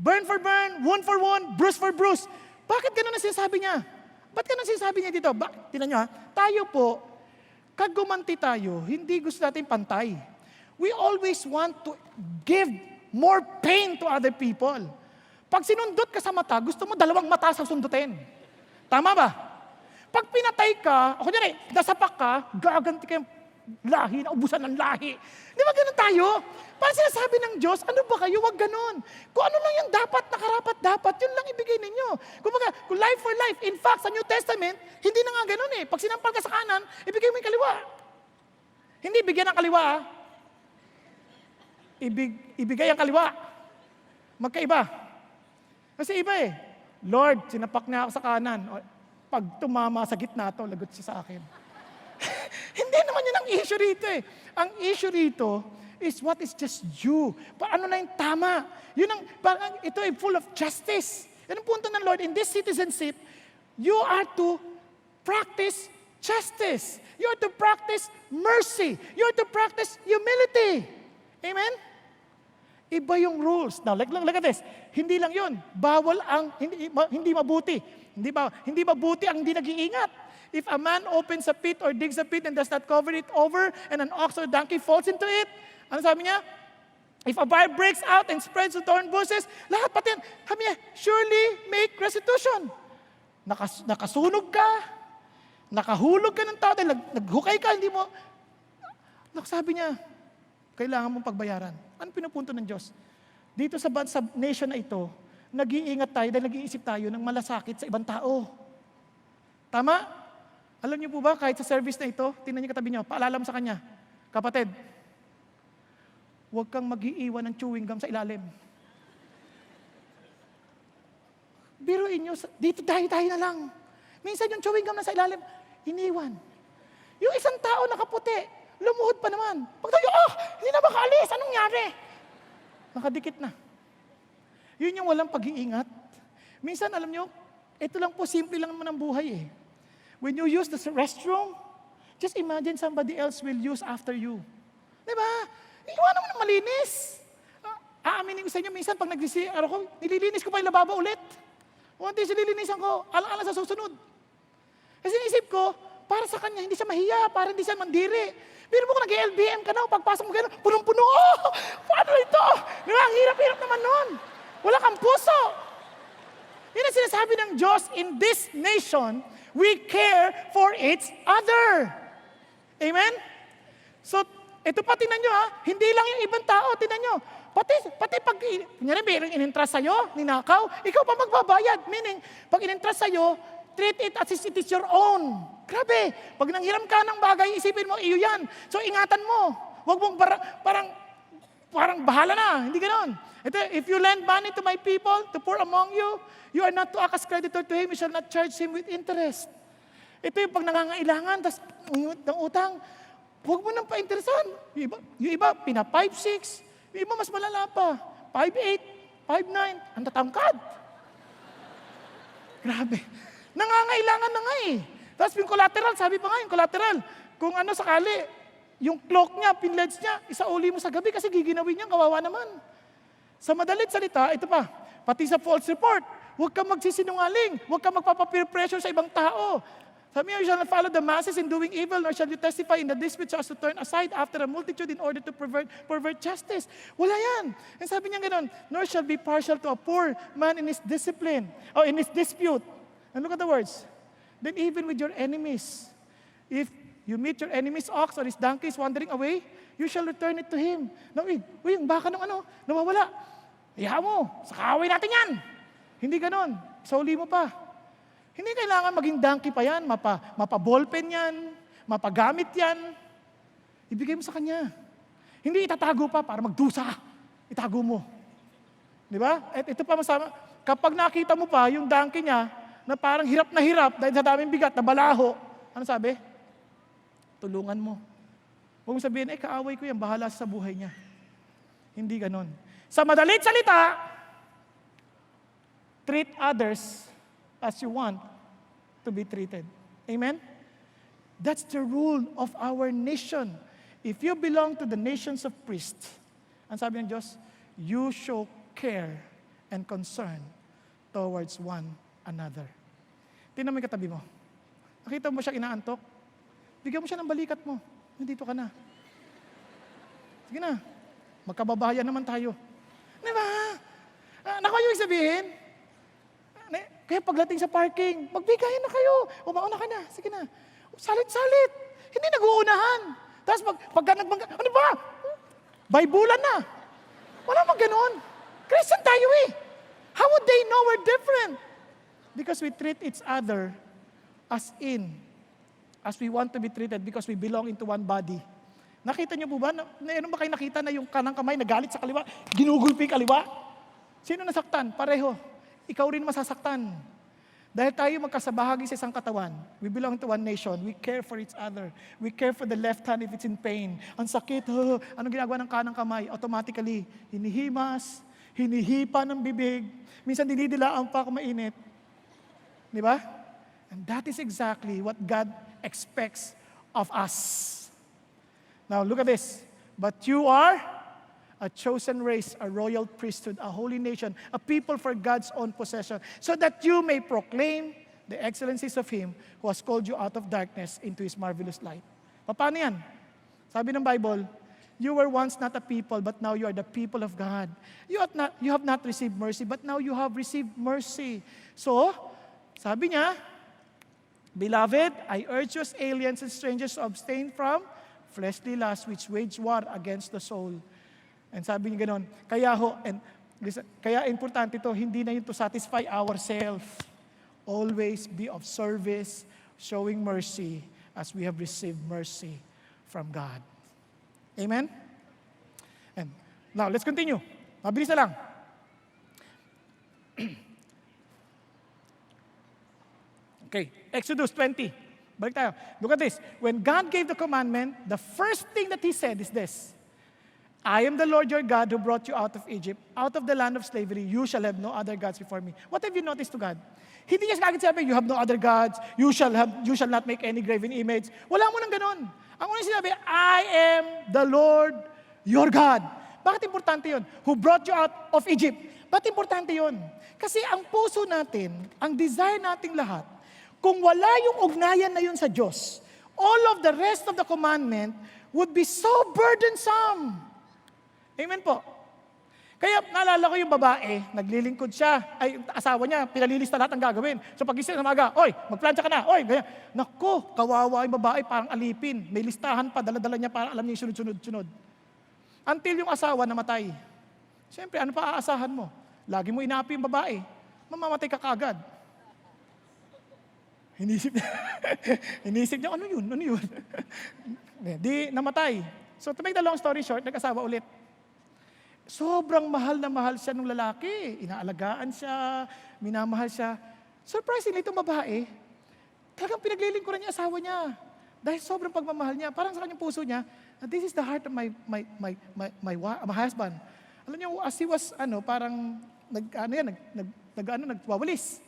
burn for burn, wound for wound, bruise for bruise. Bakit ganun ang sinasabi niya? Ba't ganun ang sinasabi niya dito? Tingnan niyo ha, tayo po, kag gumanti tayo, hindi gusto natin pantay. We always want to give more pain to other people. Pag sinundot ka sa mata, gusto mo dalawang mata sa sundutin. Tama ba? Pag pinatay ka, o kunyari, nasapak ka, gaganti kayong lahi, naubusan ng lahi. Di ba ganun tayo? Parang sinasabi ng Diyos, ano ba kayo? Huwag ganun. Kung ano lang yung dapat, nakarapat dapat, yun lang ibigay ninyo. Kung life for life, in fact, sa New Testament, hindi na nga ganun eh. Pag sinampal ka sa kanan, ibigay mo yung kaliwa. Hindi bigyan ng kaliwa. Ibigay ang kaliwa. Magkaiba. Kasi iba eh. Lord, sinapak niya ako sa kanan. Pag tumama sa gitna to, lagot siya sa akin. Hindi naman yun ang issue rito eh. Ang issue rito is what is just you. Ano na yung tama? Ito ay full of justice. Yan ang punto ng Lord. In this citizenship, you are to practice justice. You are to practice mercy. You are to practice humility. Amen? Iba yung rules. Now, look at this. Hindi lang yun. Bawal ang, hindi mabuti. Hindi mabuti ang hindi nag-iingat. If a man opens a pit or digs a pit and does not cover it over and an ox or donkey falls into it, ano sabi niya? If a fire breaks out and spreads to thorn bushes, lahat pati yan. Sabi niya, surely make restitution. Nakasunog ka, nakahulog ka ng tao, naghukay ka, hindi mo. Sabi niya, kailangan mong pagbayaran. Ano pinupunto ng Diyos? Dito sa nation na ito, nag-iingat tayo dahil nag-iisip tayo ng malasakit sa ibang tao. Tama? Alam niyo po ba, kahit sa service na ito, tingnan niyo katabi niyo, paalala mo sa kanya, kapatid, huwag kang mag-iiwan ng chewing gum sa ilalim. Biruin niyo, dito tayo na lang. Minsan yung chewing gum na sa ilalim, iniwan. Yung isang tao nakaputi, lumuhod pa naman. Pag tayo, hindi na makaalis. Anong nangyari? Nakadikit na. Yun yung walang pag-iingat. Minsan, alam nyo, ito lang po, simple lang naman ang buhay eh. When you use the restroom, just imagine somebody else will use after you. Diba? Iwanan mo na malinis. Aaminin ko sa inyo, minsan pag nag-CR ako, nililinis ko pa yung lababo ulit. Unti sililinisan ko, alang-alang sa susunod. Kasi inisip ko, para sa kanya, hindi siya mahiya, para hindi siya mandiri. Pero mo kung nag-LBM ka na, pagpasok mo gano'n, punong-puno, paano ito? Diba? Ang hirap-hirap naman nun. Wala kang puso. Yun ang sinasabi ng Diyos, in this nation, we care for each other. Amen? So, ito pa, tingnan nyo hindi lang yung ibang tao, tingnan nyo. Pati pag, kunyari, mayroong in-entrust sa'yo, ninakaw, ikaw pa magbabayad. Meaning, pag in-entrust sa'yo, treat it as if it is your own. Grabe. Pag nanghiram ka ng bagay, isipin mo, iyo yan. So, ingatan mo. Huwag mong parang bahala na. Hindi ganoon. Ito, if you lend money to my people, to poor among you, you are not to act as creditor to him, you shall not charge him with interest. Ito yung pag nangangailangan, tas ng utang, huwag mo nang pa-interesan. Yung iba, pina 5'6". Yung iba, mas malala pa. 5'8", 5'9", ang tatangkad. Grabe. Nangangailangan na nga eh. Tapos yung collateral, sabi pa nga yung collateral, kung ano sakali, yung cloak niya, pinledge niya, isauli mo sa gabi kasi giginawin niya, kawawa naman. Sa madalit salita, ito pa, pati sa false report, huwag kang magsisinungaling, huwag kang magpapapeer pressure sa ibang tao. Sabi niya, you shall not follow the masses in doing evil, nor shall you testify in the dispute so as to turn aside after a multitude in order to pervert justice. Wala yan. And sabi niya gano'n, nor shall be partial to a poor man in his discipline, or in his dispute. And look at the words. Then even with your enemies, if you meet your enemy's ox or his donkey is wandering away, you shall return it to him. Now, yung baka ng nawawala. Iyaw mo, sa kaaway natin yan. Hindi ganon. Sauli mo pa. Hindi kailangan maging donkey pa yan, mapa-ballpen yan, mapagamit yan. Ibigay mo sa kanya. Hindi itatago pa para magdusa. Itago mo. Di ba? At ito pa masama, kapag nakita mo pa yung donkey niya na parang hirap na hirap dahil sa daming bigat na balaho, ano sabi? Tulungan mo. Huwag mong sabihin, kaaway ko yan, bahala sa buhay niya. Hindi ganon. Sa madalit salita, treat others as you want to be treated. Amen? That's the rule of our nation. If you belong to the nations of priests, ang sabi ng Diyos, you show care and concern towards one another. Tingnan mo yung katabi mo. Nakita mo siya inaantok? Bigyan mo siya ng balikat mo. Nandito ka na. Sige na. Magkababayan naman tayo. Di ba? Naku, yung sabihin, kaya pagdating sa parking, magbigayan na kayo. Umauna ka na. Sige na. Salit-salit. Hindi nag-uunahan. Tapos pagka ano ba? Baybulan na. Wala mag ganon. Christian tayo eh. How would they know we're different? Because we treat each other as we want to be treated because we belong into one body. Nakita niyo po ba? Meron ba kayo nakita na yung kanang kamay nagalit sa kaliwa, ginugulpi kaliwa? Sino nasaktan? Pareho. Ikaw rin masasaktan. Dahil tayo magkasabahagi sa isang katawan, we belong to one nation, we care for each other. We care for the left hand if it's in pain. Ang sakit, anong ginagawa ng kanang kamay? Automatically, hinihimas, hinihipa ng bibig, minsan dinidilaan pa kung mainit. Di ba? And that is exactly what God expects of us. Now, look at this. But you are a chosen race, a royal priesthood, a holy nation, a people for God's own possession, so that you may proclaim the excellencies of Him who has called you out of darkness into His marvelous light. Paano yan? Sabi ng Bible, you were once not a people, but now you are the people of God. You have not received mercy, but now you have received mercy. So, sabi niya, Beloved, I urge you as aliens and strangers to abstain from fleshly lusts which wage war against the soul. And sabi niya gano'n, kaya importante ito, hindi na yun to satisfy ourselves. Always be of service, showing mercy as we have received mercy from God. Amen? And now, let's continue. Mabilis na lang. Okay, Exodus 20. Balik tayo. Look at this. When God gave the commandment, the first thing that He said is this, I am the Lord your God who brought you out of Egypt, out of the land of slavery. You shall have no other gods before me. What have you noticed to God? Hindi niya lagi sabi, you have no other gods, you shall not make any graven image. Wala mo nang ganon. Ang unang sinabi, I am the Lord your God. Bakit importante yun? Who brought you out of Egypt. Bakit importante yun? Kasi ang puso natin, ang desire nating lahat, kung wala yung ugnayan na yun sa Diyos, all of the rest of the commandment would be so burdensome. Amen po. Kaya naalala ko yung babae, naglilingkod siya, ay asawa niya, pinalilista lahat ng gagawin. So pagising ng umaga, oy, magplansya ka na, oy, ganyan. Naku, kawawa yung babae, parang alipin. May listahan pa, dala-dala niya para alam niya yung sunod-sunod. Until yung asawa namatay. Siyempre, ano pa aasahan mo? Lagi mo inapi yung babae, mamamatay ka kaagad. Inisip niya, ano yun? Di namatay. So to make the long story short, nag-asawa ulit. Sobrang mahal na mahal siya ng lalaki. Inaalagaan siya, minamahal siya. Surprisingly, itong babae, talagang pinaglilingkuran niya asawa niya. Dahil sobrang pagmamahal niya, parang sa kanyang puso niya, this is the heart of my husband. Alam niyo, as he was, parang, nagwawalis.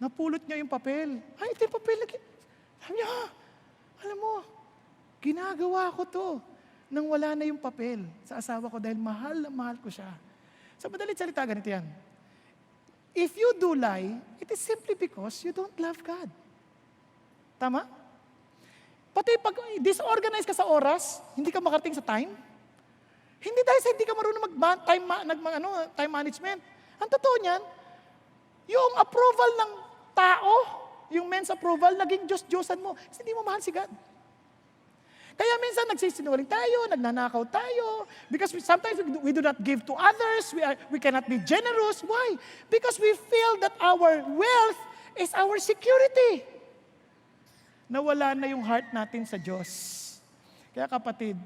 Napulot niya yung papel. Ay, ito yung papel. Sabi niya, alam mo, ginagawa ko to nang wala na yung papel sa asawa ko dahil mahal na mahal ko siya. Sa madalit salita, ganito yan. If you do lie, it is simply because you don't love God. Tama? Pati pag disorganized ka sa oras, hindi ka makarating sa time, hindi dahil sa hindi ka marunong time management. Ang totoo niyan, yung approval ng tao, yung men's approval, naging Diyos-Diyosan mo. Kasi hindi mo mahal si God. Kaya minsan nagsisinungaling tayo, nagnanakaw tayo, because sometimes we do not give to others, we cannot be generous. Why? Because we feel that our wealth is our security. Nawala na yung heart natin sa Diyos. Kaya kapatid,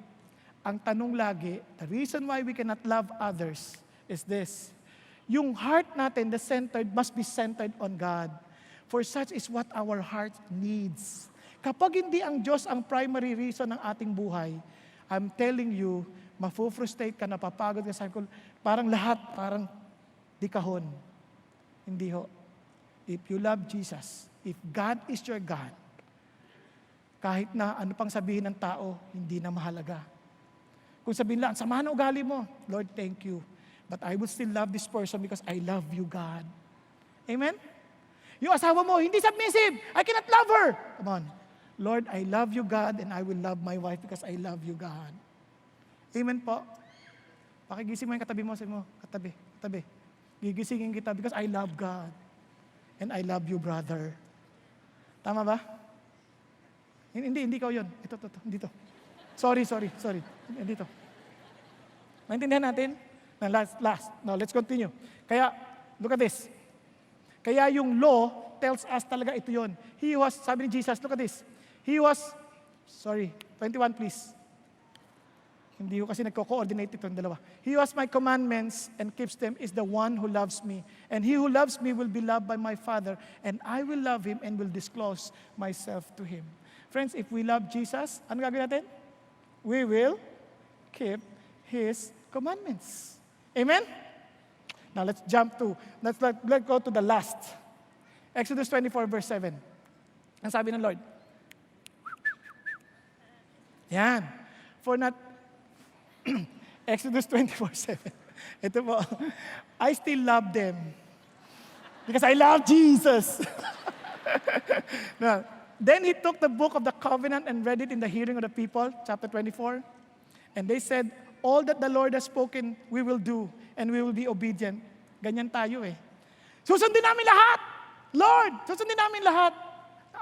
ang tanong lagi, the reason why we cannot love others is this. Yung heart natin, must be centered on God. For such is what our heart needs. Kapag hindi ang Diyos ang primary reason ng ating buhay, I'm telling you, mafufrustrate ka, napapagod ka, sabi ko, parang lahat, parang di kahon. Hindi ho. If you love Jesus, if God is your God, kahit na ano pang sabihin ng tao, hindi na mahalaga. Kung sabihin lang, samahan ang ugali mo, Lord, thank you. But I will still love this person because I love you, God. Amen? Yung asawa mo, hindi submissive. I cannot love her. Come on. Lord, I love you, God, and I will love my wife because I love you, God. Amen po. Pakigising mo yung katabi mo, sabi mo, katabi. Gigisingin kita because I love God. And I love you, brother. Tama ba? Hindi ikaw yun. Ito, dito. Sorry. Dito. Maintindihan natin? Last. Now, let's continue. Kaya, look at this. Kaya yung law tells us talaga ito yun. Sabi ni Jesus, look at this. 21 please. Hindi ko kasi nagko-coordinate itong dalawa. He who has my commandments and keeps them is the one who loves me. And he who loves me will be loved by my Father, and I will love him and will disclose myself to him. Friends, if we love Jesus, ano gagawin natin? We will keep His commandments. Amen? Now let's go to the last. Exodus 24 verse 7. Ang sabi ng Lord, yan. For not, Exodus 24:7. Ito po, I still love them because I love Jesus. Now, then he took the book of the covenant and read it in the hearing of the people, chapter 24. And they said, all that the Lord has spoken, we will do, and we will be obedient. Ganyan tayo eh. Susundin namin lahat! Lord, susundin namin lahat.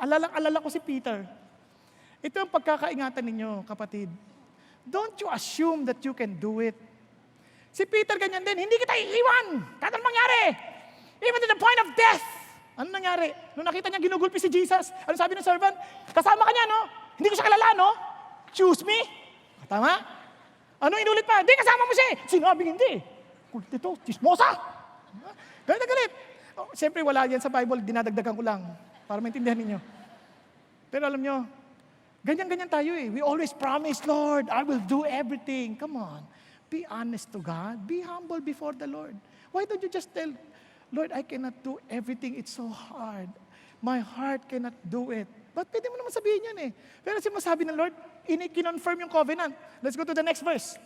Alala ko si Peter. Ito ang pagkakaingatan ninyo, kapatid. Don't you assume that you can do it. Si Peter ganyan din, hindi kita iiwan. Kahit anong mangyari. Even to the point of death. Ano nangyari? Nung nakita niya ginugulpi si Jesus, ano sabi ng servant? Kasama ka niya, no? Hindi ko siya kilala, no? Choose me. Tama? Ano inulit pa? Hindi, kasama mo siya eh. Sinabing hindi. Ito, chismosa. Galit na galit. Oh, siyempre wala yan sa Bible, dinadagdagan ko lang para maintindihan ninyo. Pero alam nyo, ganyan-ganyan tayo eh. We always promise, Lord, I will do everything. Come on. Be honest to God. Be humble before the Lord. Why don't you just tell, Lord, I cannot do everything. It's so hard. My heart cannot do it. But pwede mo naman sabihin yan eh. Pero masabi ng Lord, kinonfirm yung covenant. Let's go to the next verse.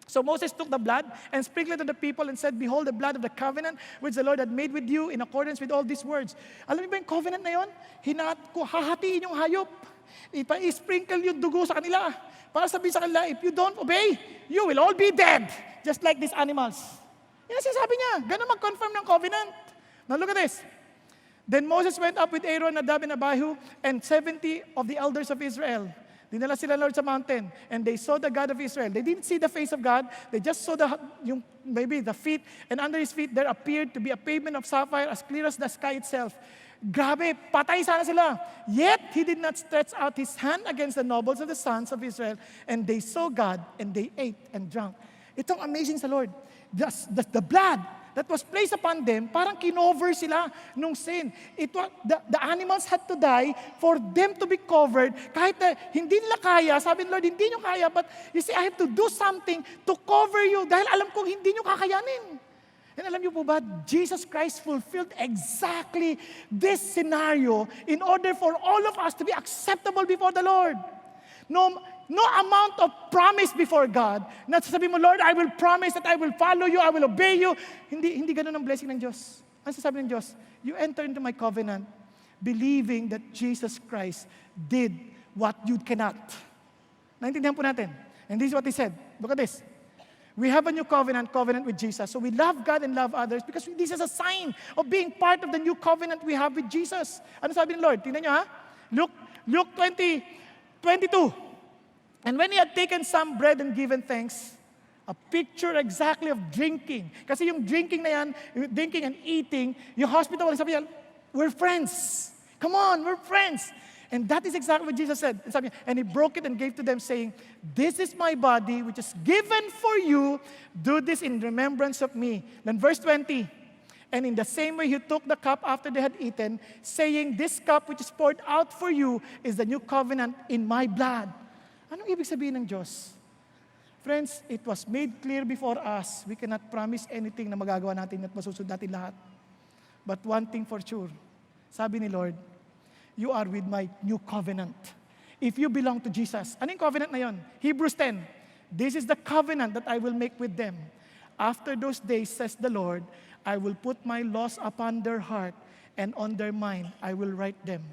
So Moses took the blood and sprinkled it on the people and said, behold the blood of the covenant which the Lord had made with you in accordance with all these words. Alam niyo ba yung covenant na yon? Hahatiin yung hayop. I-sprinkle yung dugo sa kanila. Para sabihin sa kanila, if you don't obey, you will all be dead. Just like these animals. Yan ang sinasabi niya. Ganun mag-confirm ng covenant. Now look at this. Then Moses went up with Aaron, Nadab, and Abihu, and 70 of the elders of Israel. Dinala sila Lord sa mountain, and they saw the God of Israel. They didn't see the face of God. They just saw maybe the feet, and under his feet there appeared to be a pavement of sapphire as clear as the sky itself. Grabe, patay sana sila. Yet he did not stretch out his hand against the nobles of the sons of Israel, and they saw God, and they ate and drank. Itong amazing sa Lord. The blood that was placed upon them, parang kinover sila nung sin. The animals had to die for them to be covered. Kahit na hindi nila kaya, sabi ng Lord, hindi nyo kaya, but you see, I have to do something to cover you dahil alam kong hindi nyo kakayanin. And alam niyo po ba, Jesus Christ fulfilled exactly this scenario in order for all of us to be acceptable before the Lord. No amount of promise before God. Na sasabihin mo, Lord, I will promise that I will follow you, I will obey you. Hindi ganun ang blessing ng Diyos. Ano sasabi ng Diyos? You enter into my covenant believing that Jesus Christ did what you cannot. Naintindihan po natin. And this is what He said. Look at this. We have a new covenant with Jesus. So we love God and love others because this is a sign of being part of the new covenant we have with Jesus. Ano sabi ng Lord? Tingnan nyo ha? Luke 20:22. And when he had taken some bread and given thanks, a picture exactly of drinking. Kasi yung drinking na yan, yung drinking and eating, yung hospital, sabi niya, we're friends. Come on, we're friends. And that is exactly what Jesus said. Sabi niya, and he broke it and gave to them, saying, this is my body, which is given for you. Do this in remembrance of me. Then verse 20, and in the same way he took the cup after they had eaten, saying, this cup which is poured out for you is the new covenant in my blood. Anong ibig sabihin ng Diyos? Friends, it was made clear before us. We cannot promise anything na magagawa natin at masusunod natin lahat. But one thing for sure, sabi ni Lord, you are with my new covenant. If you belong to Jesus. Ano yung covenant na yon? Hebrews 10. This is the covenant that I will make with them. After those days, says the Lord, I will put my laws upon their heart, and on their mind I will write them.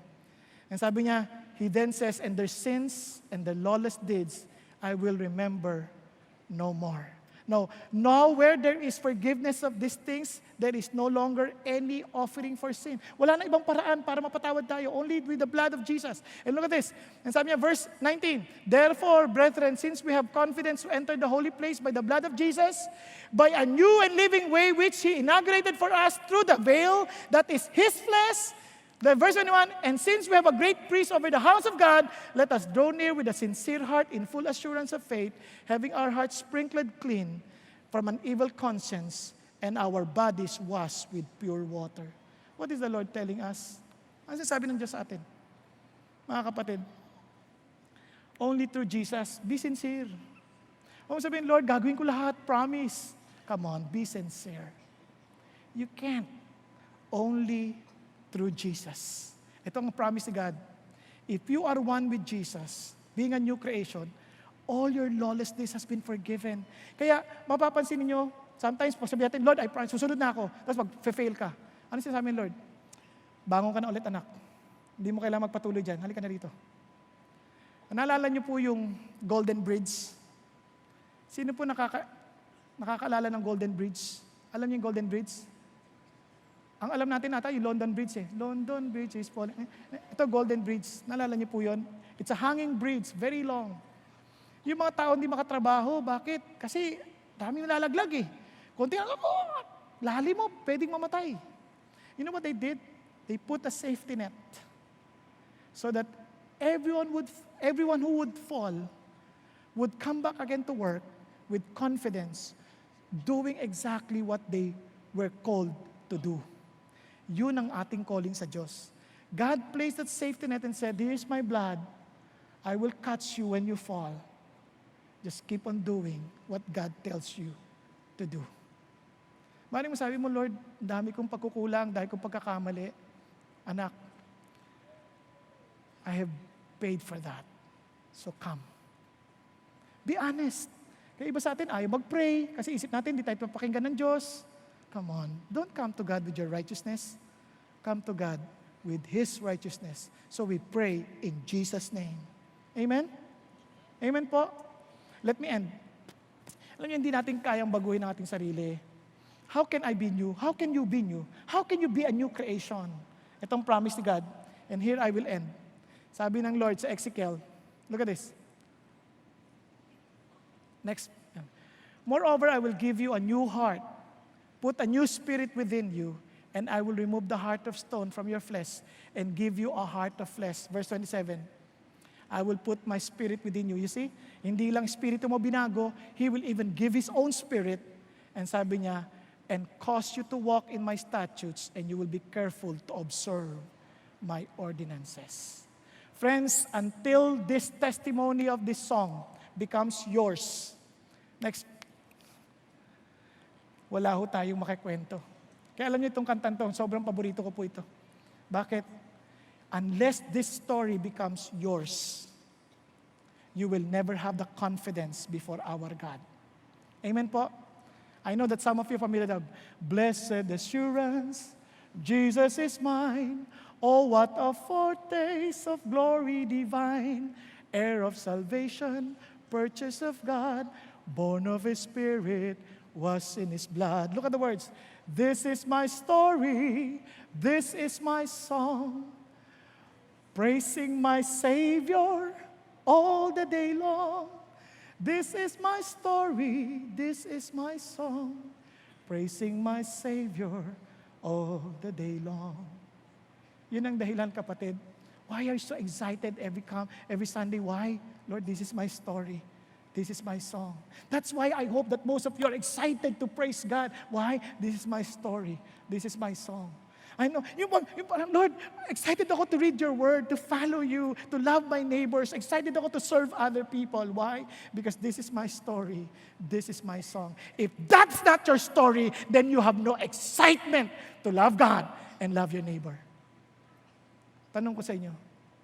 And sabi niya, he then says, and their sins and their lawless deeds I will remember no more. Now where there is forgiveness of these things, there is no longer any offering for sin. Wala na ibang paraan para mapatawad tayo, only with the blood of Jesus. And look at this. And sabi niya, verse 19, therefore, brethren, since we have confidence to enter the holy place by the blood of Jesus, by a new and living way which He inaugurated for us through the veil that is His flesh, the verse 21, and since we have a great priest over the house of God, let us draw near with a sincere heart in full assurance of faith, having our hearts sprinkled clean from an evil conscience and our bodies washed with pure water. What is the Lord telling us? Ano sabi ng Diyos sa atin? Mga kapatid, only through Jesus, be sincere. Huwag mo sabihin, Lord, gagawin ko lahat, promise. Come on, be sincere. You can't. Only through Jesus. Ito ang promise ni God. If you are one with Jesus, being a new creation, all your lawless deeds has been forgiven. Kaya, mapapansin niyo, sometimes, pag sabihin natin, Lord, I promise, susunod na ako, tapos mag-fail ka. Ano sinasabi ng Lord? Bangon ka na ulit, anak. Hindi mo kailangan magpatuloy dyan. Halika na rito. Naalala niyo po yung Golden Bridge? Sino po nakakaalala ng Golden Bridge? Alam niyo yung Golden Bridge? Ang alam natin nata, yung London Bridge eh. London Bridge is falling. Ito, Golden Bridge. Naalala niyo po yun? It's a hanging bridge, very long. Yung mga tao hindi makatrabaho, bakit? Kasi daming nalalaglag eh. Kunti lang ako, lalim mo, pwedeng mamatay. You know what they did? They put a safety net. So that everyone who would fall would come back again to work with confidence, doing exactly what they were called to do. Yun ang ating calling sa Diyos. God placed that safety net and said, here's my blood. I will catch you when you fall. Just keep on doing what God tells you to do. Maring mo sabi mo, Lord, dami kong pagkukulang, dahil kong pagkakamali. Anak, I have paid for that. So come. Be honest. Kaya iba sa atin, ayaw mag-pray, kasi isip natin, di tayo papakinggan ng Diyos. Come on. Don't come to God with your righteousness. Come to God with His righteousness. So we pray in Jesus' name. Amen? Amen po? Let me end. Alam niyo, hindi natin kayang baguhin ang ating sarili. How can I be new? How can you be new? How can you be a new creation? Itong promise ni God. And here I will end. Sabi ng Lord sa Ezekiel, look at this. Next. Moreover, I will give you a new heart. Put a new spirit within you, and I will remove the heart of stone from your flesh and give you a heart of flesh. Verse 27. I will put my spirit within you. You see? Hindi lang spirito mo binago, He will even give His own spirit. And sabi niya, and cause you to walk in my statutes, and you will be careful to observe my ordinances. Friends, until this testimony of this song becomes yours, next, wala ho tayong makikwento. Kaya alam niyo itong kantan to, sobrang paborito ko po ito. Bakit? Unless this story becomes yours, you will never have the confidence before our God. Amen po? I know that some of you are familiar with blessed assurance, Jesus is mine. Oh, what a foretaste of glory divine, heir of salvation, purchase of God, born of His Spirit, was in His blood. Look at the words. This is my story. This is my song. Praising my Savior all the day long. This is my story, this is my song, praising my Savior all the day long. Yun ang dahilan, kapatid. Why are you so excited every Sunday? Why? Lord, this is my story. This is my song. That's why I hope that most of you are excited to praise God. Why? This is my story. This is my song. I know, yung parang, Lord, excited ako to read your word, to follow you, to love my neighbors. Excited ako to serve other people. Why? Because this is my story. This is my song. If that's not your story, then you have no excitement to love God and love your neighbor. Tanong ko sa inyo,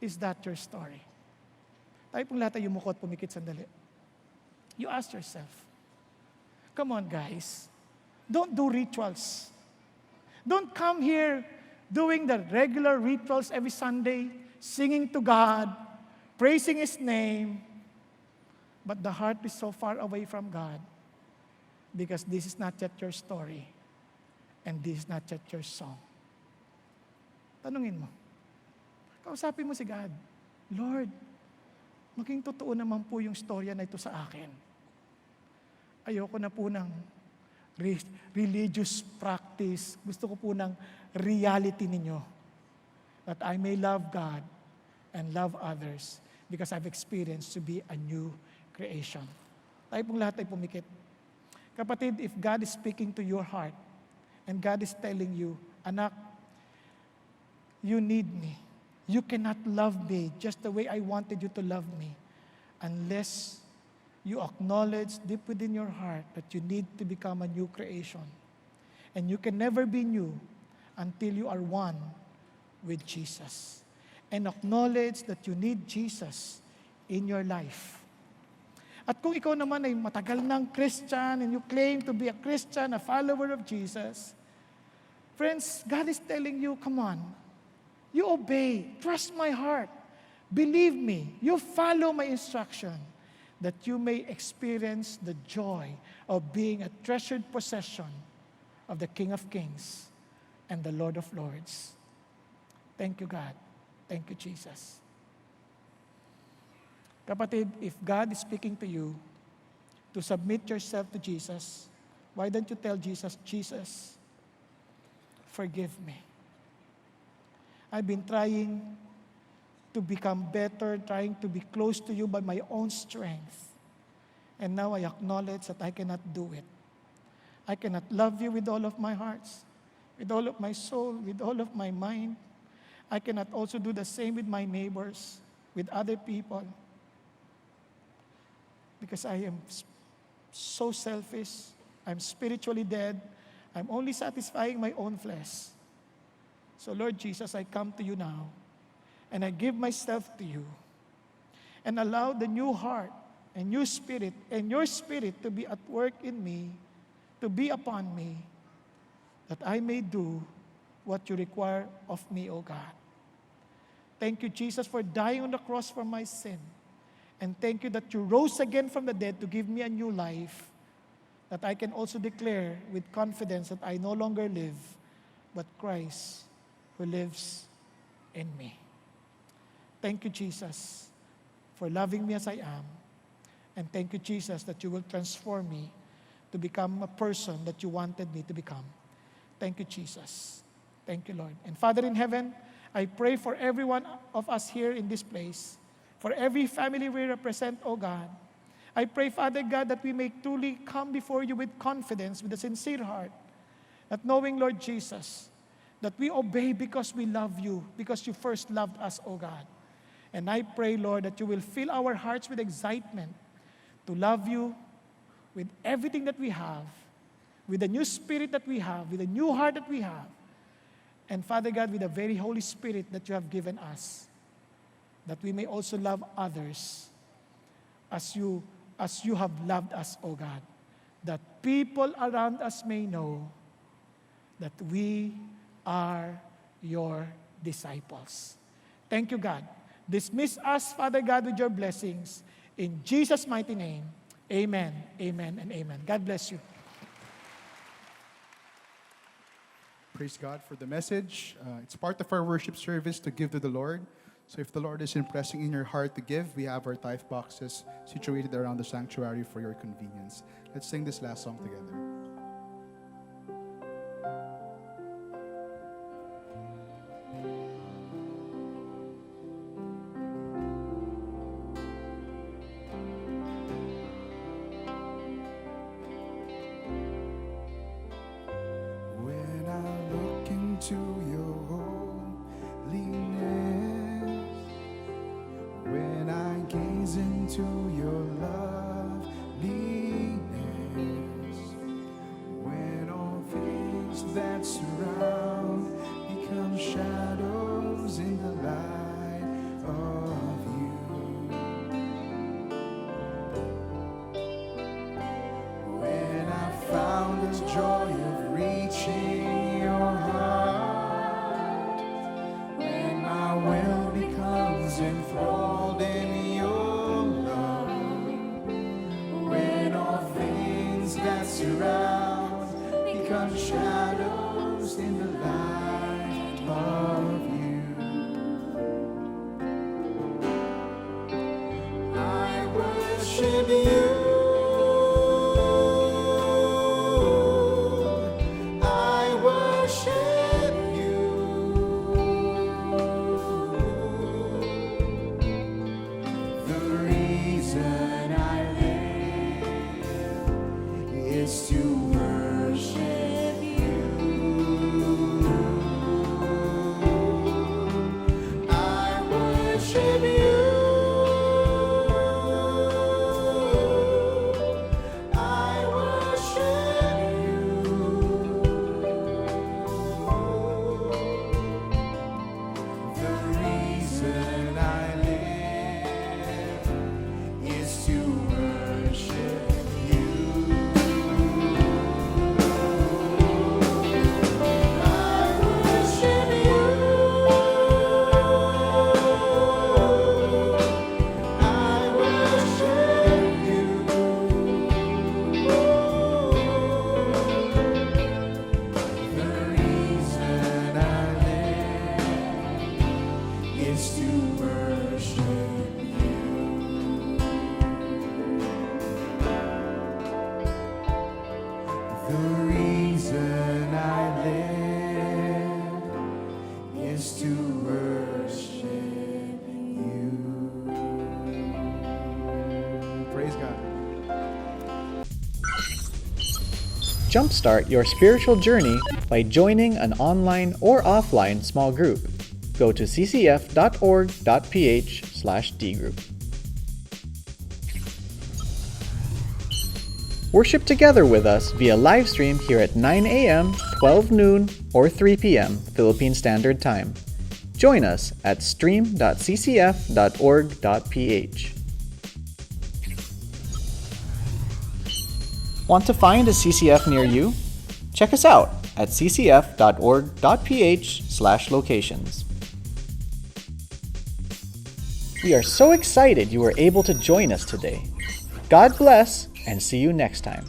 is that your story? Tayo pong lahat ay yumukot, pumikit sandali. You ask yourself, come on guys, don't do rituals. Don't come here doing the regular rituals every Sunday, singing to God, praising His name, but the heart is so far away from God because this is not yet your story and this is not yet your song. Tanungin mo. Kausapin mo si God, Lord, maging totoo naman po yung storya na ito sa akin. Ayoko na po ng religious practice. Gusto ko po ng reality ninyo. That I may love God and love others because I've experienced to be a new creation. Tayo pong lahat ay pumikit. Kapatid, if God is speaking to your heart and God is telling you, anak, you need me. You cannot love me just the way I wanted you to love me unless you acknowledge deep within your heart that you need to become a new creation. And you can never be new until you are one with Jesus. And acknowledge that you need Jesus in your life. At kung ikaw naman ay matagal ng Christian and you claim to be a Christian, a follower of Jesus, friends, God is telling you, come on, you obey, trust my heart, believe me, you follow my instruction, that you may experience the joy of being a treasured possession of the King of Kings and the Lord of Lords. Thank you, God. Thank you, Jesus. Kapatid, if God is speaking to you to submit yourself to Jesus, why don't you tell Jesus, Jesus, forgive me. I've been trying to become better, trying to be close to you by my own strength. And now I acknowledge that I cannot do it. I cannot love you with all of my heart, with all of my soul, with all of my mind. I cannot also do the same with my neighbors, with other people. Because I am so selfish, I'm spiritually dead, I'm only satisfying my own flesh. So Lord Jesus, I come to you now, and I give myself to you, and allow the new heart and new spirit and your spirit to be at work in me, to be upon me, that I may do what you require of me, O God. Thank you, Jesus, for dying on the cross for my sin. And thank you that you rose again from the dead to give me a new life, that I can also declare with confidence that I no longer live, but Christ who lives in me. Thank you, Jesus, for loving me as I am. And thank you, Jesus, that you will transform me to become a person that you wanted me to become. Thank you, Jesus. Thank you, Lord. And Father in heaven, I pray for every one of us here in this place, for every family we represent, O God. I pray, Father God, that we may truly come before you with confidence, with a sincere heart, that knowing, Lord Jesus, that we obey because we love you, because you first loved us, O God. And I pray, Lord, that you will fill our hearts with excitement to love you with everything that we have, with the new spirit that we have, with the new heart that we have, and Father God, with the very Holy Spirit that you have given us, that we may also love others as you have loved us, O God, that people around us may know that we are your disciples. Thank you, God. Dismiss us, Father God, with your blessings. In Jesus' mighty name, amen, amen, and amen. God bless you. Praise God for the message. It's part of our worship service to give to the Lord. So if the Lord is impressing in your heart to give, we have our tithe boxes situated around the sanctuary for your convenience. Let's sing this last song together. When I look into your holiness, when I gaze into your loveliness, when all things that surround become shadows in the light of you, when I found the joy of reaching your heart, when my will becomes enthralled in your love, when all things that surround become shadows in the light of you, I worship you. I worship you. The reason I live is to worship you. I worship you. I worship you. The reason I live is to worship you. I worship you. I worship you. The reason I live is to worship you. The reason I live is to worship you. Praise God. Jumpstart your spiritual journey by joining an online or offline small group. Go to ccf.org.ph/dgroup. Worship together with us via live stream here at 9 a.m., 12 noon, or 3 p.m. Philippine Standard Time. Join us at stream.ccf.org.ph. Want to find a CCF near you? Check us out at ccf.org.ph/locations. We are so excited you were able to join us today. God bless and see you next time.